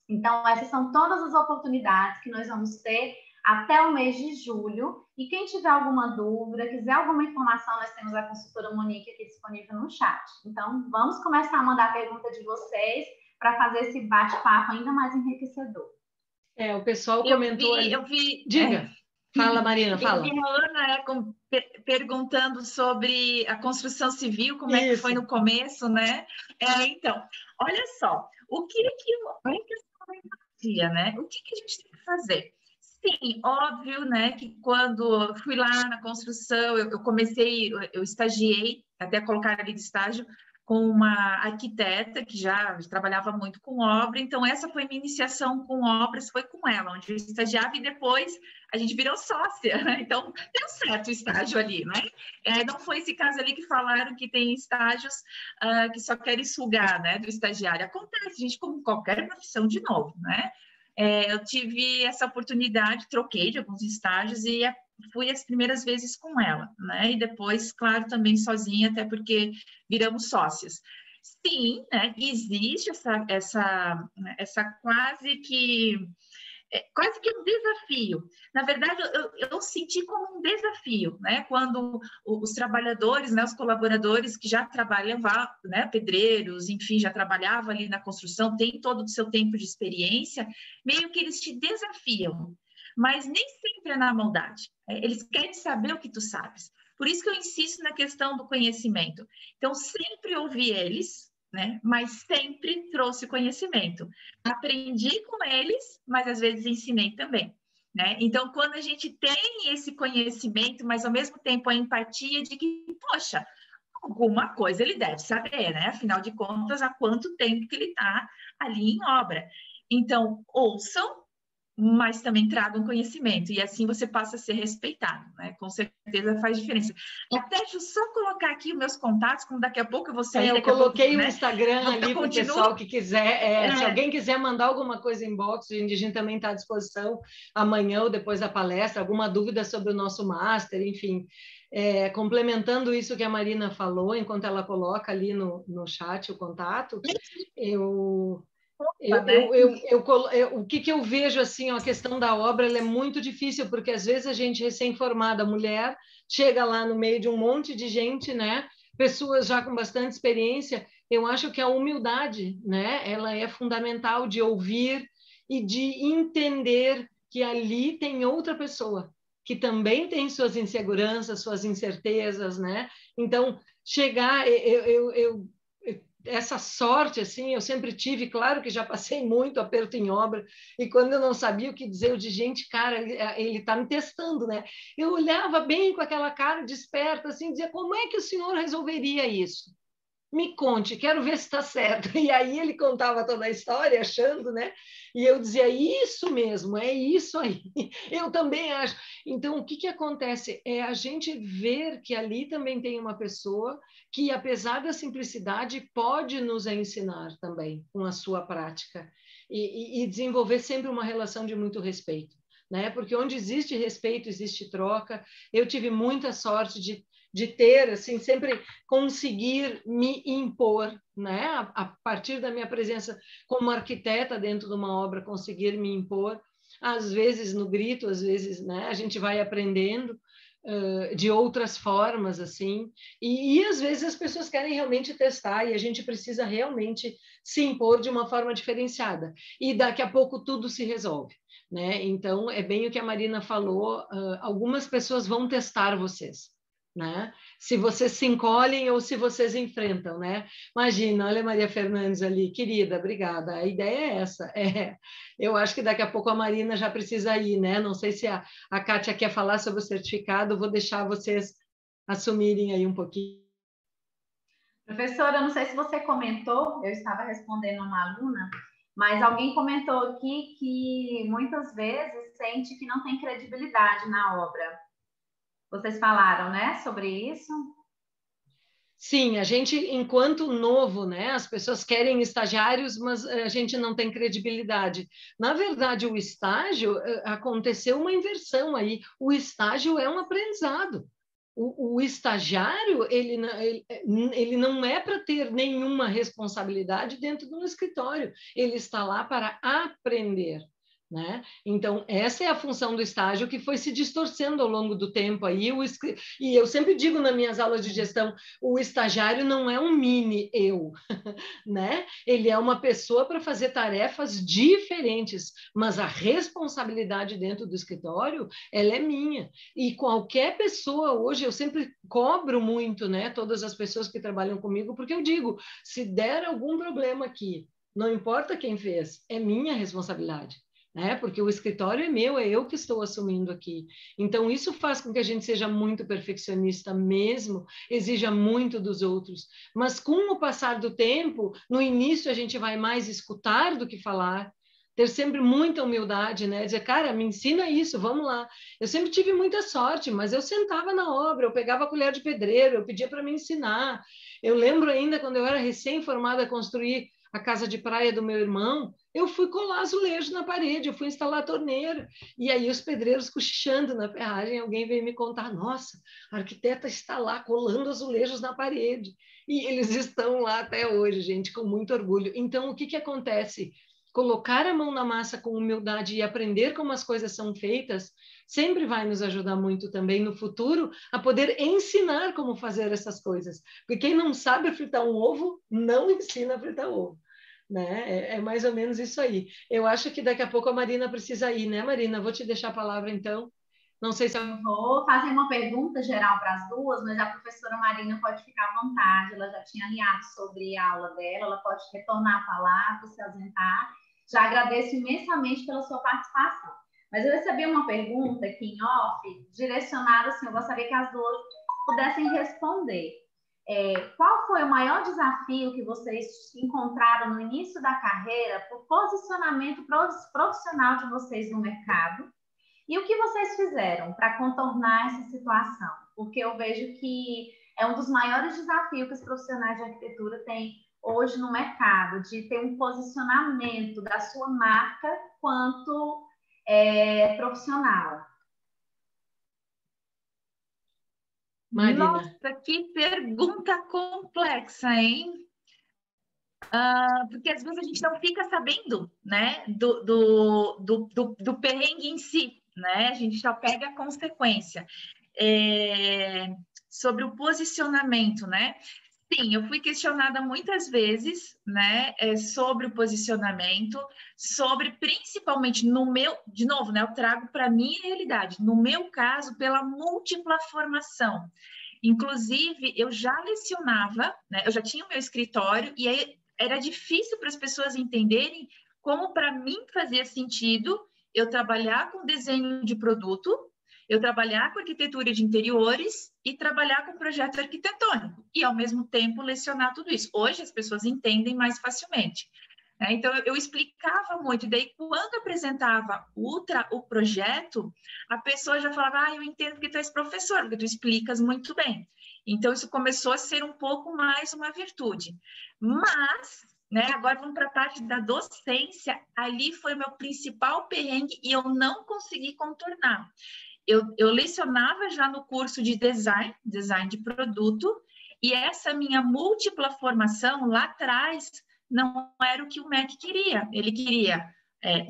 Então, essas são todas as oportunidades que nós vamos ter até o mês de julho. E quem tiver alguma dúvida, quiser alguma informação, nós temos a consultora Monique aqui disponível no chat. Então, vamos começar a mandar a pergunta de vocês para fazer esse bate-papo ainda mais enriquecedor. O pessoal comentou ali. Eu vi. Diga. Fala, Marina, fala. Eu vi a Ana perguntando sobre a construção civil, como é que foi no começo, né? Então, olha só, o que né? O que a gente tem que fazer? Sim, óbvio, né, que quando fui lá na construção, eu estagiei, até colocar ali de estágio, com uma arquiteta que já trabalhava muito com obra, então essa foi minha iniciação com obras, foi com ela, onde eu estagiava e depois a gente virou sócia, né? Então deu certo o estágio ali, né? Não foi esse caso ali que falaram que tem estágios que só querem sugar, né, do estagiário. Acontece, gente, como qualquer profissão de novo, né? Eu tive essa oportunidade, troquei de alguns estágios e fui as primeiras vezes com ela, né? E depois, claro, também sozinha, até porque viramos sócias. Sim, né? Existe essa quase que um desafio. Na verdade, eu senti como um desafio, né? Quando os trabalhadores, né, os colaboradores que já trabalhavam, né, pedreiros, enfim, já trabalhavam ali na construção, tem todo o seu tempo de experiência, meio que eles te desafiam, mas nem sempre é na maldade. Eles querem saber o que tu sabes. Por isso que eu insisto na questão do conhecimento. Então, sempre ouvi eles, né? Mas sempre trouxe conhecimento. Aprendi com eles, mas às vezes ensinei também, né? Então, quando a gente tem esse conhecimento, mas ao mesmo tempo a empatia de que, poxa, alguma coisa ele deve saber, né? Afinal de contas, há quanto tempo que ele está ali em obra. Então, ouçam, mas também tragam conhecimento, e assim você passa a ser respeitado, né? Com certeza faz diferença. Até deixa eu só colocar aqui os meus contatos, como daqui a pouco eu vou sair, Eu daqui a pouco, coloquei o né? Instagram ali para o pessoal que quiser. Se alguém quiser mandar alguma coisa inbox, a gente também está à disposição amanhã ou depois da palestra, alguma dúvida sobre o nosso master, enfim. Complementando isso que a Marina falou, enquanto ela coloca ali no chat o contato, o que eu vejo assim, a questão da obra ela é muito difícil, porque às vezes a gente recém-formada, mulher, chega lá no meio de um monte de gente, né? Pessoas já com bastante experiência. Eu acho que a humildade, né? Ela é fundamental de ouvir e de entender que ali tem outra pessoa que também tem suas inseguranças, suas incertezas, né? Então, chegar, essa sorte, assim, eu sempre tive, claro que já passei muito aperto em obra, e quando eu não sabia o que dizer, eu disse, gente, cara, ele está me testando, né? Eu olhava bem com aquela cara desperta, assim, dizia, como é que o senhor resolveria isso? Me conte, quero ver se está certo. E aí ele contava toda a história, achando, né? E eu dizia, isso mesmo, é isso aí. Eu também acho. Então, o que que acontece? É a gente ver que ali também tem uma pessoa que, apesar da simplicidade, pode nos ensinar também com a sua prática e desenvolver sempre uma relação de muito respeito, né? Porque onde existe respeito, existe troca. Eu tive muita sorte de ter, assim, sempre conseguir me impor, né? A partir da minha presença como arquiteta dentro de uma obra, conseguir me impor, às vezes no grito, às vezes, né? A gente vai aprendendo de outras formas, assim, e às vezes as pessoas querem realmente testar e a gente precisa realmente se impor de uma forma diferenciada. E daqui a pouco tudo se resolve, né? Então, é bem o que a Marina falou, algumas pessoas vão testar vocês, né? Se vocês se encolhem ou se vocês enfrentam, né? Imagina, olha a Maria Fernandes ali, querida, obrigada. A ideia é essa. Eu acho que daqui a pouco a Marina já precisa ir, né? Não sei se a Kátia quer falar sobre o certificado, vou deixar vocês assumirem aí um pouquinho. Professora, eu não sei se você comentou, eu estava respondendo a uma aluna, mas alguém comentou aqui que muitas vezes sente que não tem credibilidade na obra. Vocês falaram, né, sobre isso? Sim, a gente, enquanto novo, né, as pessoas querem estagiários, mas a gente não tem credibilidade. Na verdade, o estágio, aconteceu uma inversão aí. O estágio é um aprendizado. O estagiário, ele não é para ter nenhuma responsabilidade dentro de um escritório. Ele está lá para aprender, né? Então, essa é a função do estágio que foi se distorcendo ao longo do tempo aí. E eu sempre digo nas minhas aulas de gestão, o estagiário não é um mini eu, né? Ele é uma pessoa para fazer tarefas diferentes, mas a responsabilidade dentro do escritório, ela é minha. E qualquer pessoa hoje, eu sempre cobro muito, né? Todas as pessoas que trabalham comigo, porque eu digo, se der algum problema aqui, não importa quem fez, é minha responsabilidade, né? Porque o escritório é meu, é eu que estou assumindo aqui. Então, isso faz com que a gente seja muito perfeccionista mesmo, exija muito dos outros. Mas com o passar do tempo, no início a gente vai mais escutar do que falar, ter sempre muita humildade, né? Dizer, cara, me ensina isso, vamos lá. Eu sempre tive muita sorte, mas eu sentava na obra, eu pegava a colher de pedreiro, eu pedia para me ensinar. Eu lembro ainda quando eu era recém-formada a construir a casa de praia do meu irmão, eu fui colar azulejo na parede, eu fui instalar a torneira. E aí os pedreiros cochichando na ferragem, alguém veio me contar, nossa, a arquiteta está lá colando azulejos na parede. E eles estão lá até hoje, gente, com muito orgulho. Então, o que que acontece? Colocar a mão na massa com humildade e aprender como as coisas são feitas sempre vai nos ajudar muito também no futuro a poder ensinar como fazer essas coisas. Porque quem não sabe fritar um ovo, não ensina a fritar ovo, né? É mais ou menos isso aí. Eu acho que daqui a pouco a Marina precisa ir, né, Marina? Vou te deixar a palavra, então. Não sei se... Eu vou fazer uma pergunta geral para as duas, mas a professora Marina pode ficar à vontade, ela já tinha alinhado sobre a aula dela, ela pode retornar a palavra, se ausentar. Já agradeço imensamente pela sua participação. Mas eu recebi uma pergunta aqui em off, direcionada assim, eu gostaria que as duas pudessem responder. qual foi o maior desafio que vocês encontraram no início da carreira para o posicionamento profissional de vocês no mercado? E o que vocês fizeram para contornar essa situação? Porque eu vejo que é um dos maiores desafios que os profissionais de arquitetura têm hoje no mercado, de ter um posicionamento da sua marca quanto profissional. Marina. Nossa, que pergunta complexa, hein? Porque às vezes a gente não fica sabendo, né, do perrengue em si, né? A gente só pega a consequência. Sobre o posicionamento, né? Sim, eu fui questionada muitas vezes, né, sobre o posicionamento, sobre principalmente no meu, de novo, né, eu trago para a minha realidade, no meu caso, pela múltipla formação. Inclusive, eu já lecionava, né, eu já tinha o meu escritório, e aí era difícil para as pessoas entenderem como para mim fazia sentido eu trabalhar com desenho de produto, eu trabalhar com arquitetura de interiores e trabalhar com projeto arquitetônico e, ao mesmo tempo, lecionar tudo isso. Hoje, as pessoas entendem mais facilmente. Né? Então, eu explicava muito. E daí, quando eu apresentava o projeto, a pessoa já falava, eu entendo que tu és professor, porque tu explicas muito bem. Então, isso começou a ser um pouco mais uma virtude. Mas, né, agora vamos para a parte da docência. Ali foi o meu principal perrengue e eu não consegui contornar. Eu lecionava já no curso de design de produto, e essa minha múltipla formação lá atrás não era o que o MEC queria. Ele queria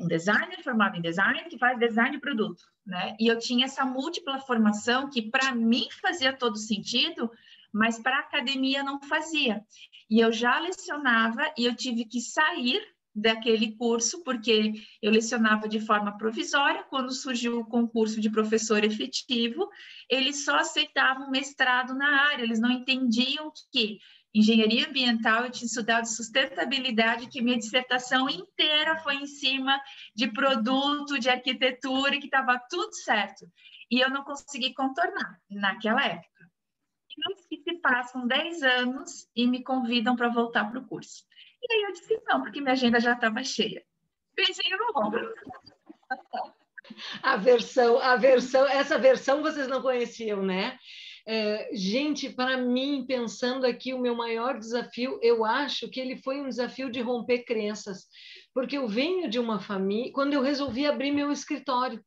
um designer formado em design que faz design de produto, né? E eu tinha essa múltipla formação que para mim fazia todo sentido, mas para a academia não fazia. E eu já lecionava e eu tive que sair daquele curso, porque eu lecionava de forma provisória. Quando surgiu o concurso de professor efetivo, eles só aceitavam mestrado na área, eles não entendiam que engenharia ambiental, eu tinha estudado sustentabilidade, que minha dissertação inteira foi em cima de produto, de arquitetura, e que estava tudo certo. E eu não consegui contornar naquela época. E que se passam 10 anos e me convidam para voltar para o curso. E aí eu disse não, porque minha agenda já estava cheia. Beijinho no ombro. Essa versão vocês não conheciam, né? Gente, para mim, pensando aqui, o meu maior desafio, eu acho que ele foi um desafio de romper crenças, porque eu venho de uma família, quando eu resolvi abrir meu escritório.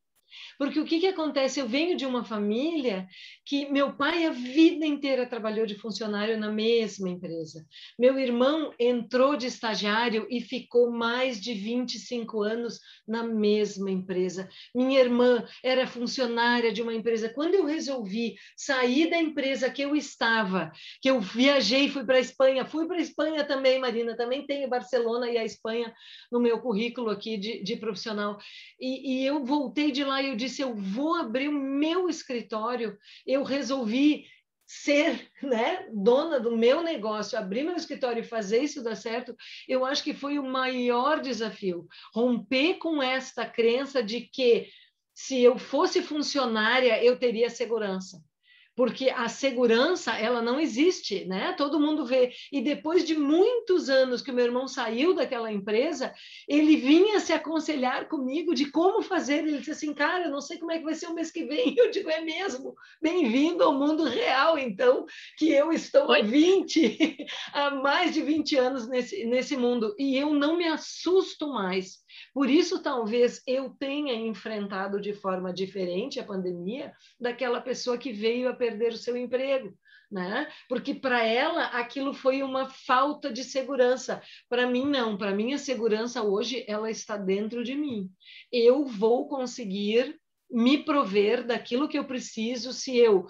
Porque o que acontece? Eu venho de uma família que meu pai a vida inteira trabalhou de funcionário na mesma empresa. Meu irmão entrou de estagiário e ficou mais de 25 anos na mesma empresa. Minha irmã era funcionária de uma empresa. Quando eu resolvi sair da empresa que eu estava, que eu viajei, fui para a Espanha também, Marina, também tenho Barcelona e a Espanha no meu currículo aqui de profissional. E eu voltei de lá e eu disse, eu vou abrir o meu escritório. Eu resolvi ser, né, dona do meu negócio, abrir meu escritório e fazer isso dar certo. Eu acho que foi o maior desafio, romper com esta crença de que se eu fosse funcionária, eu teria segurança. Porque a segurança, ela não existe, né? Todo mundo vê. E depois de muitos anos que o meu irmão saiu daquela empresa, ele vinha se aconselhar comigo de como fazer. Ele disse assim, cara, eu não sei como é que vai ser o mês que vem. Eu digo, é mesmo? Bem-vindo ao mundo real, então, que eu estou há mais de 20 anos nesse mundo. E eu não me assusto mais. Por isso, talvez, eu tenha enfrentado de forma diferente a pandemia daquela pessoa que veio a perder o seu emprego, né? Porque para ela aquilo foi uma falta de segurança. Para mim, não. Para mim, a segurança hoje, ela está dentro de mim. Eu vou conseguir me prover daquilo que eu preciso se eu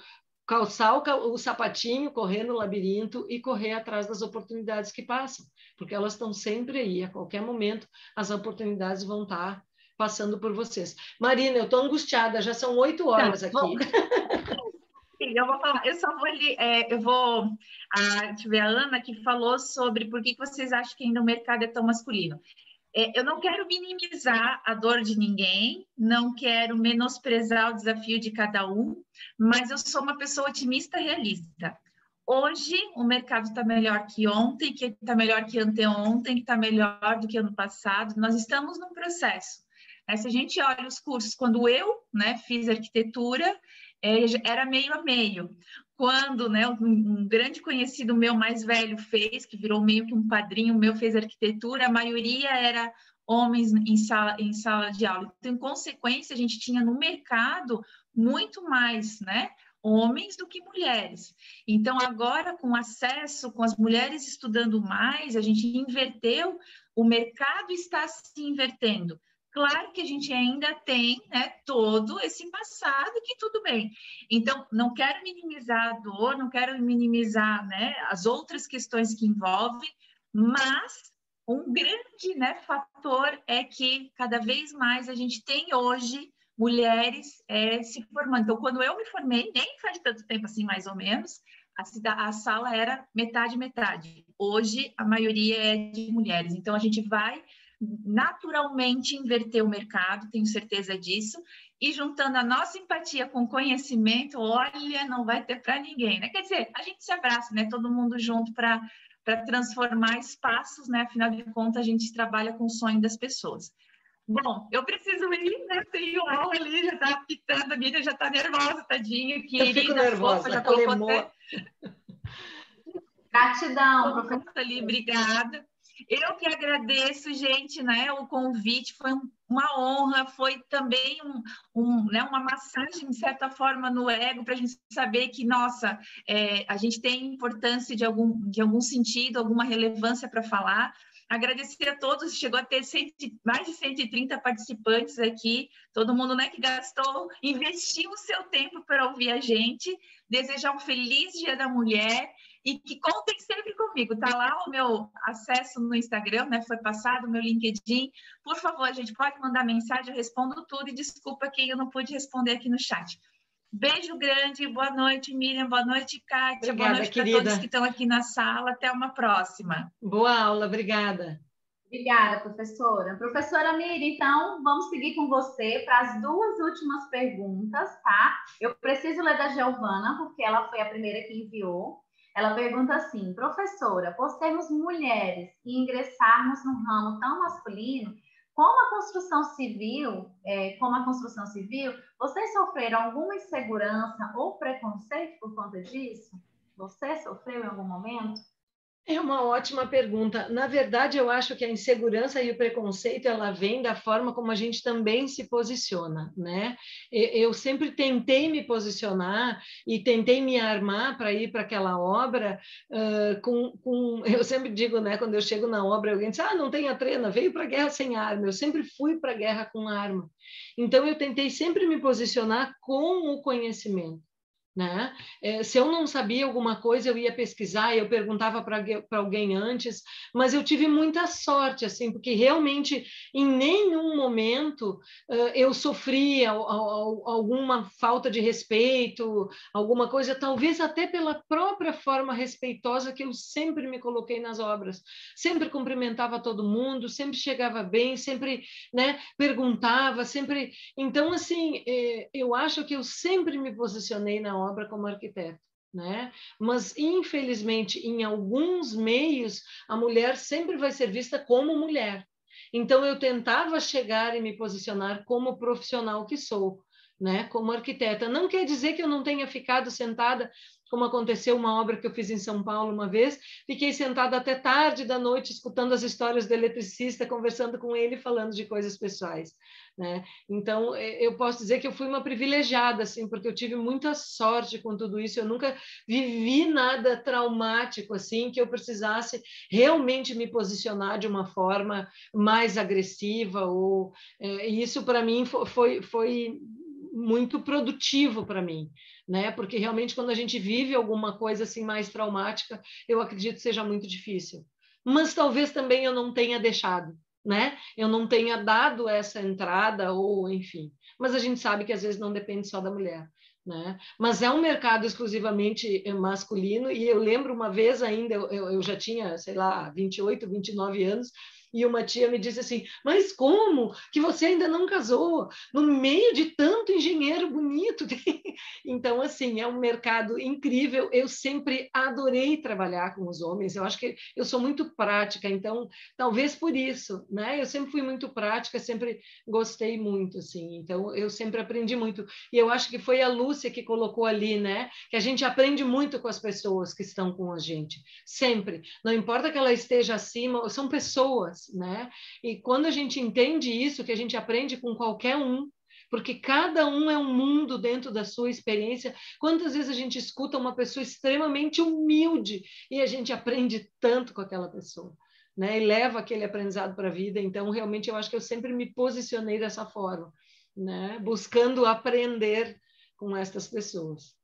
calçar o sapatinho, correr no labirinto e correr atrás das oportunidades que passam, porque elas estão sempre aí, a qualquer momento as oportunidades vão estar passando por vocês. Marina, eu estou angustiada, já são 8 horas aqui. Sim, eu vou falar, eu só vou ali, deixa eu ver, a Ana que falou sobre por que vocês acham que ainda o mercado é tão masculino. Eu não quero minimizar a dor de ninguém, não quero menosprezar o desafio de cada um, mas eu sou uma pessoa otimista e realista. Hoje, o mercado está melhor que ontem, que está melhor que anteontem, que está melhor do que ano passado. Nós estamos num processo. Se a gente olha os cursos, quando eu, né, fiz arquitetura, era meio a meio. Quando, né, um grande conhecido meu mais velho fez, que virou meio que um padrinho meu, fez arquitetura, a maioria era homens em sala de aula. Então, em consequência, a gente tinha no mercado muito mais, né, homens do que mulheres. Então, agora, com acesso, com as mulheres estudando mais, a gente inverteu, o mercado está se invertendo. Claro que a gente ainda tem, né, todo esse passado que tudo bem. Então, não quero minimizar a dor, não quero minimizar, né, as outras questões que envolvem, mas um grande, né, fator é que cada vez mais a gente tem hoje mulheres se formando. Então, quando eu me formei, nem faz tanto tempo assim, mais ou menos, a sala era metade. Hoje, a maioria é de mulheres. Então, a gente vai naturalmente inverter o mercado, tenho certeza disso, e juntando a nossa empatia com conhecimento, olha, não vai ter para ninguém, né? Quer dizer, a gente se abraça, né? Todo mundo junto para transformar espaços, né? Afinal de contas, a gente trabalha com o sonho das pessoas. Bom, eu preciso ir, né? Tenho aula ali, já está pitando, a Miriam já está nervosa, tadinha, querida, eu fico nervosa, fofa, já colocou até... Gratidão, professora. Ali, obrigada. Eu que agradeço, gente, né? O convite foi uma honra, foi também né, uma massagem, de certa forma, no ego, para a gente saber que, nossa, a gente tem importância de algum sentido, alguma relevância para falar. Agradecer a todos, chegou a ter mais de 130 participantes aqui, todo mundo, né, que investiu o seu tempo para ouvir a gente. Desejar um feliz Dia da Mulher e que contem sempre comigo. Tá lá o meu acesso no Instagram, né? Foi passado o meu LinkedIn. Por favor, a gente pode mandar mensagem, eu respondo tudo e desculpa quem eu não pude responder aqui no chat. Beijo grande, boa noite, Miriam, boa noite, Kátia, Obrigada, boa noite para todos que estão aqui na sala. Até uma próxima. Boa aula, obrigada. Obrigada, professora. Professora Miriam, então, vamos seguir com você para as duas últimas perguntas, tá? Eu preciso ler da Giovana, porque ela foi a primeira que enviou. Ela pergunta assim, professora, por sermos mulheres e ingressarmos num ramo tão masculino, como a construção civil, vocês sofreram alguma insegurança ou preconceito por conta disso? Você sofreu em algum momento? É uma ótima pergunta. Na verdade, eu acho que a insegurança e o preconceito, ela vem da forma como a gente também se posiciona, né? Eu sempre tentei me posicionar e tentei me armar para ir para aquela obra eu sempre digo, né? Quando eu chego na obra, alguém diz, não tem a trena, veio para a guerra sem arma. Eu sempre fui para a guerra com arma. Então, eu tentei sempre me posicionar com o conhecimento. Né? Se eu não sabia alguma coisa, eu ia pesquisar, eu perguntava para alguém antes, mas eu tive muita sorte, assim, porque realmente em nenhum momento eu sofria alguma falta de respeito, alguma coisa, talvez até pela própria forma respeitosa que eu sempre me coloquei nas obras. Sempre cumprimentava todo mundo, sempre chegava bem, sempre, né, perguntava, sempre... Então, assim, eu acho que eu sempre me posicionei na obra como arquiteto, né? Mas, infelizmente, em alguns meios, a mulher sempre vai ser vista como mulher. Então, eu tentava chegar e me posicionar como profissional que sou, né? Como arquiteta. Não quer dizer que eu não tenha ficado sentada, como aconteceu uma obra que eu fiz em São Paulo uma vez, fiquei sentada até tarde da noite, escutando as histórias do eletricista, conversando com ele, falando de coisas pessoais, né? Então, eu posso dizer que eu fui uma privilegiada, assim, porque eu tive muita sorte com tudo isso, eu nunca vivi nada traumático, assim, que eu precisasse realmente me posicionar de uma forma mais agressiva, e isso, para mim, foi muito produtivo para mim, né? Porque realmente quando a gente vive alguma coisa assim mais traumática, eu acredito que seja muito difícil. Mas talvez também eu não tenha deixado, né? Eu não tenha dado essa entrada ou enfim. Mas a gente sabe que às vezes não depende só da mulher, né? Mas é um mercado exclusivamente masculino e eu lembro uma vez ainda, eu já tinha, sei lá, 28, 29 anos, E uma tia me disse assim, mas como que você ainda não casou? No meio de tanto engenheiro bonito. Então, assim, é um mercado incrível. Eu sempre adorei trabalhar com os homens. Eu acho que eu sou muito prática, então, talvez por isso, né? Eu sempre fui muito prática, sempre gostei muito, assim. Então, eu sempre aprendi muito. E eu acho que foi a Lúcia que colocou ali, né? Que a gente aprende muito com as pessoas que estão com a gente. Sempre. Não importa que ela esteja acima, são pessoas, né? E quando a gente entende isso, que a gente aprende com qualquer um, porque cada um é um mundo dentro da sua experiência. Quantas vezes a gente escuta uma pessoa extremamente humilde e a gente aprende tanto com aquela pessoa, né? E leva aquele aprendizado para a vida. Então, realmente, eu acho que eu sempre me posicionei dessa forma, né? Buscando aprender com estas pessoas.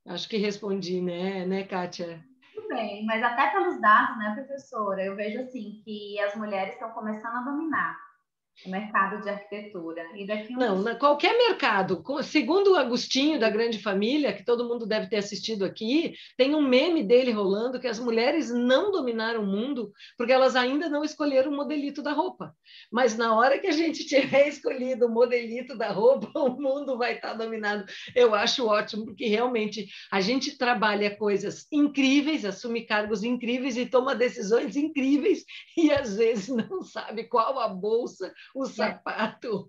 Acho que respondi, né, Kátia? Tudo bem, mas até pelos dados, né, professora, eu vejo assim que as mulheres estão começando a dominar o mercado de arquitetura. E daqui Não, uns... qualquer mercado. Segundo o Agostinho da Grande Família, que todo mundo deve ter assistido aqui, tem um meme dele rolando que as mulheres não dominaram o mundo porque elas ainda não escolheram o modelito da roupa. Mas na hora que a gente tiver escolhido o modelito da roupa, o mundo vai estar dominado. Eu acho ótimo, porque realmente a gente trabalha coisas incríveis, assume cargos incríveis e toma decisões incríveis e às vezes não sabe qual a bolsa, o sapato,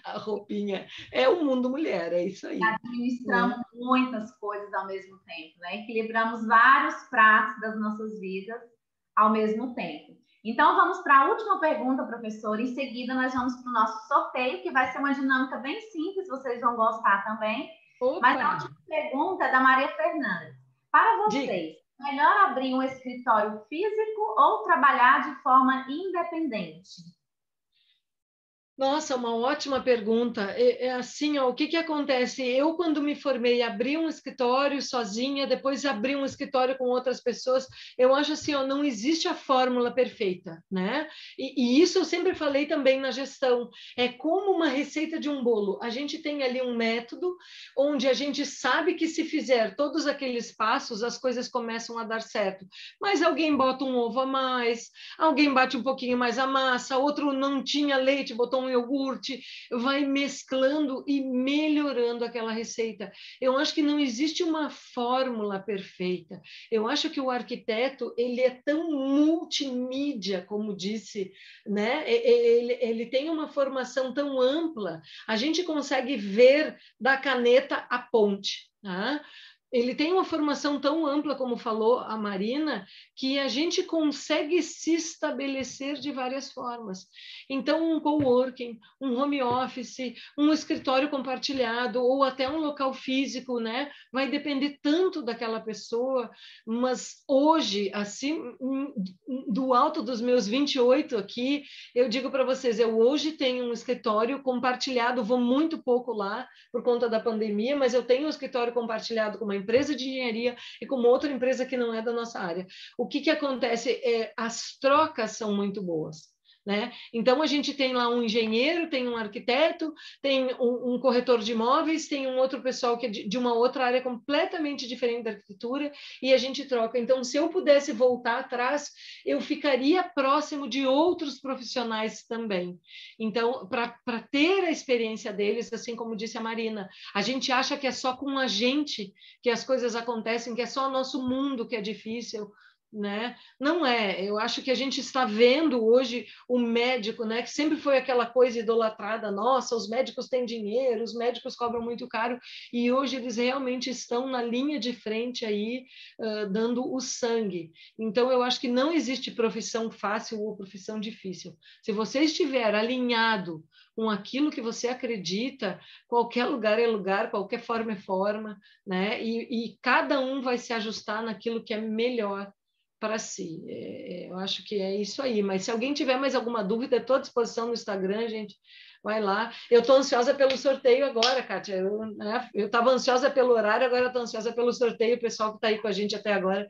a roupinha. É o mundo mulher, é isso aí. Administramos muitas coisas ao mesmo tempo, né? Equilibramos vários pratos das nossas vidas ao mesmo tempo. Então, vamos para a última pergunta, professor. Em seguida, nós vamos para o nosso sorteio, que vai ser uma dinâmica bem simples, vocês vão gostar também. Opa! Mas a última pergunta é da Maria Fernandes. Para vocês, melhor abrir um escritório físico ou trabalhar de forma independente? Nossa, uma ótima pergunta. É assim, ó, o que acontece? Eu, quando me formei, abri um escritório sozinha, depois abri um escritório com outras pessoas. Eu acho assim, ó, não existe a fórmula perfeita, né? E isso eu sempre falei também na gestão. É como uma receita de um bolo. A gente tem ali um método onde a gente sabe que se fizer todos aqueles passos, as coisas começam a dar certo. Mas alguém bota um ovo a mais, alguém bate um pouquinho mais a massa, outro não tinha leite, botou um iogurte, vai mesclando e melhorando aquela receita. Eu acho que não existe uma fórmula perfeita. Eu acho que o arquiteto, ele é tão multimídia, como disse, né? Ele tem uma formação tão ampla, a gente consegue ver da caneta à ponte, tá? Ele tem uma formação tão ampla, como falou a Marina, que a gente consegue se estabelecer de várias formas. Então, um coworking, um home office, um escritório compartilhado, ou até um local físico, né? Vai depender tanto daquela pessoa, mas hoje, assim, do alto dos meus 28 aqui, eu digo para vocês, eu hoje tenho um escritório compartilhado, vou muito pouco lá, por conta da pandemia, mas eu tenho um escritório compartilhado com uma empresa de engenharia e com uma outra empresa que não é da nossa área. O que acontece? As trocas são muito boas. Né? Então, a gente tem lá um engenheiro, tem um arquiteto, tem um corretor de imóveis, tem um outro pessoal que é de uma outra área completamente diferente da arquitetura, e a gente troca. Então, se eu pudesse voltar atrás, eu ficaria próximo de outros profissionais também. Então, para ter a experiência deles, assim como disse a Marina, a gente acha que é só com a gente que as coisas acontecem, que é só o nosso mundo que é difícil, né? Não é. Eu acho que a gente está vendo hoje o médico, né? Que sempre foi aquela coisa idolatrada. Nossa, os médicos têm dinheiro, os médicos cobram muito caro, e hoje eles realmente estão na linha de frente aí, dando o sangue. Então, eu acho que não existe profissão fácil ou profissão difícil. Se você estiver alinhado com aquilo que você acredita, qualquer lugar é lugar, qualquer forma é forma, né? E cada um vai se ajustar naquilo que é melhor para si. Eu acho que é isso aí. Mas se alguém tiver mais alguma dúvida, estou à disposição no Instagram, gente. Vai lá. Eu estou ansiosa pelo sorteio agora, Kátia. Eu estava ansiosa pelo horário, agora estou ansiosa pelo sorteio, o pessoal que está aí com a gente até agora.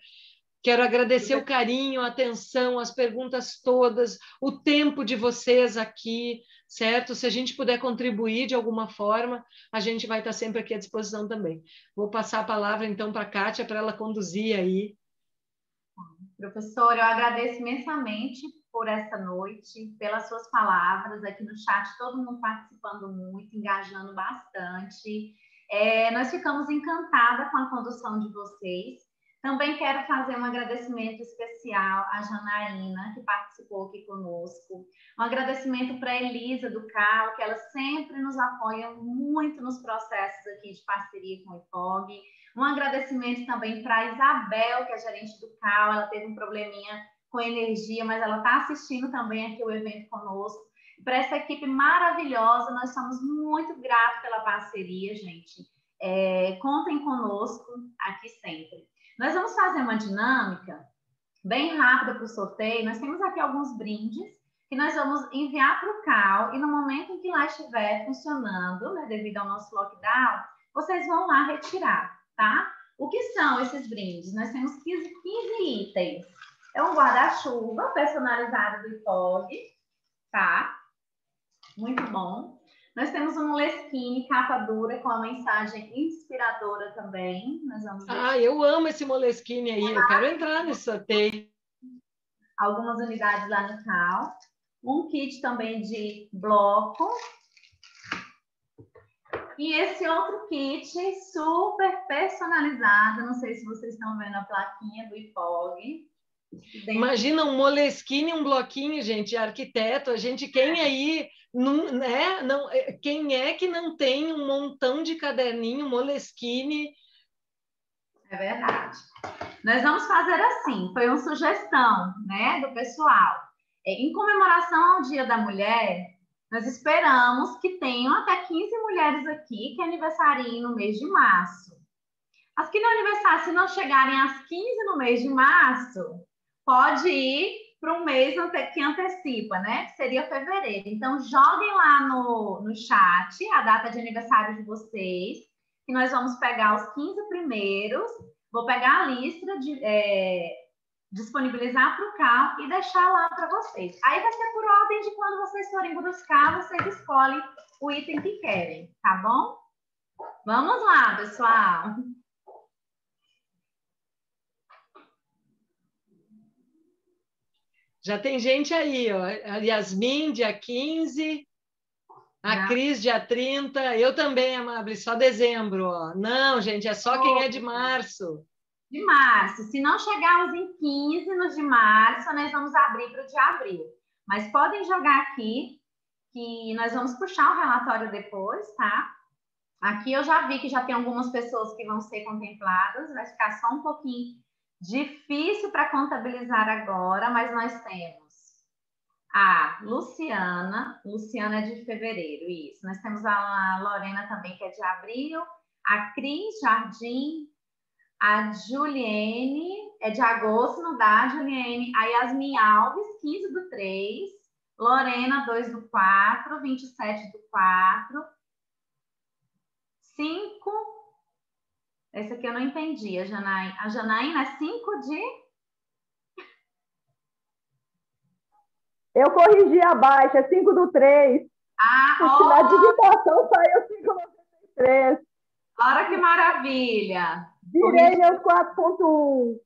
Quero agradecer o carinho, a atenção, as perguntas todas, o tempo de vocês aqui, certo? Se a gente puder contribuir de alguma forma, a gente vai estar sempre aqui à disposição também. Vou passar a palavra, então, para a Kátia, para ela conduzir aí. Professor, eu agradeço imensamente por essa noite, pelas suas palavras aqui no chat, todo mundo participando muito, engajando bastante. Nós ficamos encantadas com a condução de vocês. Também quero fazer um agradecimento especial à Janaína, que participou aqui conosco. Um agradecimento para a Elisa do CAL, que ela sempre nos apoia muito nos processos aqui de parceria com o IPOG. Um agradecimento também para a Isabel, que é gerente do CAL. Ela teve um probleminha com energia, mas ela está assistindo também aqui o evento conosco. Para essa equipe maravilhosa, nós somos muito gratos pela parceria, gente. Contem conosco aqui sempre. Nós vamos fazer uma dinâmica bem rápida para o sorteio. Nós temos aqui alguns brindes que nós vamos enviar para o CAL e no momento em que lá estiver funcionando, né, devido ao nosso lockdown, vocês vão lá retirar, tá? O que são esses brindes? Nós temos 15 itens. É um guarda-chuva personalizado do IPOG, tá? Muito bom. Nós temos um Moleskine capa dura com a mensagem inspiradora também. Nós vamos ver. Eu amo esse Moleskine aí, eu quero entrar nesse sorteio. Algumas unidades lá no CAL. Um kit também de bloco. E esse outro kit super personalizado. Não sei se vocês estão vendo a plaquinha do IPOG. Imagina um Moleskine, um bloquinho, gente, arquiteto. Quem aí, quem é que não tem um montão de caderninho Moleskine? É verdade. Nós vamos fazer assim, foi uma sugestão, né, do pessoal. Em comemoração ao Dia da Mulher, nós esperamos que tenham até 15 mulheres aqui que aniversariem no mês de março. As que não aniversariam, se não chegarem às 15 no mês de março, pode ir para um mês que antecipa, né? Que seria fevereiro. Então, joguem lá no chat a data de aniversário de vocês, que nós vamos pegar os 15 primeiros, vou pegar a lista, disponibilizar para o CAL e deixar lá para vocês. Aí vai ser por ordem de quando vocês forem buscar, vocês escolhem o item que querem, tá bom? Vamos lá, pessoal! Já tem gente aí, ó. A Yasmin, dia 15, a Cris, dia 30, eu também, Amable, só dezembro, ó. Não, gente, é só quem é de março. De março. Se não chegarmos em 15 no de março, nós vamos abrir para o de abril. Mas podem jogar aqui, que nós vamos puxar o relatório depois, tá? Aqui eu já vi que já tem algumas pessoas que vão ser contempladas, vai ficar só um pouquinho difícil para contabilizar agora, mas nós temos a Luciana é de fevereiro, isso. Nós temos a Lorena também, que é de abril, a Cris Jardim, a Juliene, é de agosto, não dá, Juliene, a Yasmin Alves, 15/3, Lorena, 2/4, 27/4, 5... Esse aqui eu não entendi, a Janaína é 5 de... Eu corrigi abaixo, é 5/3. Porque na digitação saiu 5/93. Olha que maravilha! Virei meu 4.1.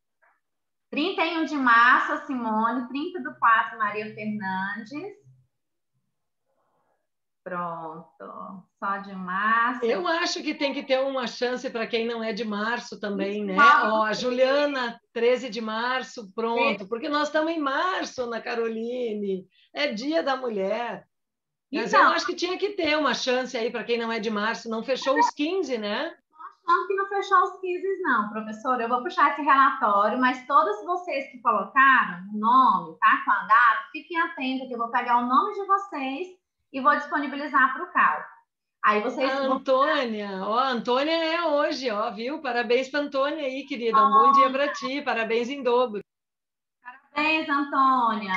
31 de março, a Simone. 30/4, Maria Fernandes. Pronto. Só de março. Eu acho que tem que ter uma chance para quem não é de março também, né? Ó, a Juliana, 13 de março, pronto. Porque nós estamos em março, Ana Caroline. É Dia da Mulher. Mas eu acho que tinha que ter uma chance aí para quem não é de março. Não fechou os 15, né? Não, que não fechou os 15, não, professora. Eu vou puxar esse relatório, mas todos vocês que colocaram o nome, tá? Com a data, fiquem atentos, que eu vou pegar o nome de vocês e vou disponibilizar para o CAL. Aí vocês... A Antônia, ó, a Antônia é hoje, ó, viu? Parabéns para a Antônia aí, querida. Um bom dia para ti, parabéns em dobro. Parabéns, Antônia.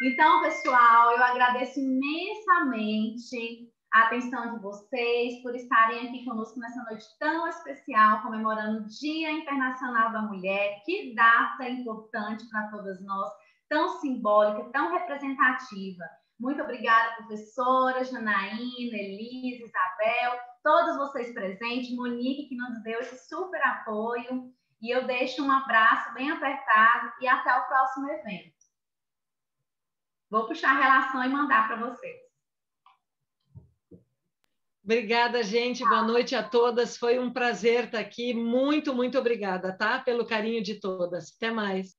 Então, pessoal, eu agradeço imensamente a atenção de vocês por estarem aqui conosco nessa noite tão especial, comemorando o Dia Internacional da Mulher. Que data importante para todas nós, tão simbólica, tão representativa. Muito obrigada, professora, Janaína, Elisa, Isabel, todos vocês presentes, Monique, que nos deu esse super apoio. E eu deixo um abraço bem apertado e até o próximo evento. Vou puxar a relação e mandar para vocês. Obrigada, gente. Boa noite a todas. Foi um prazer estar aqui. Muito, muito obrigada, tá? Pelo carinho de todas. Até mais.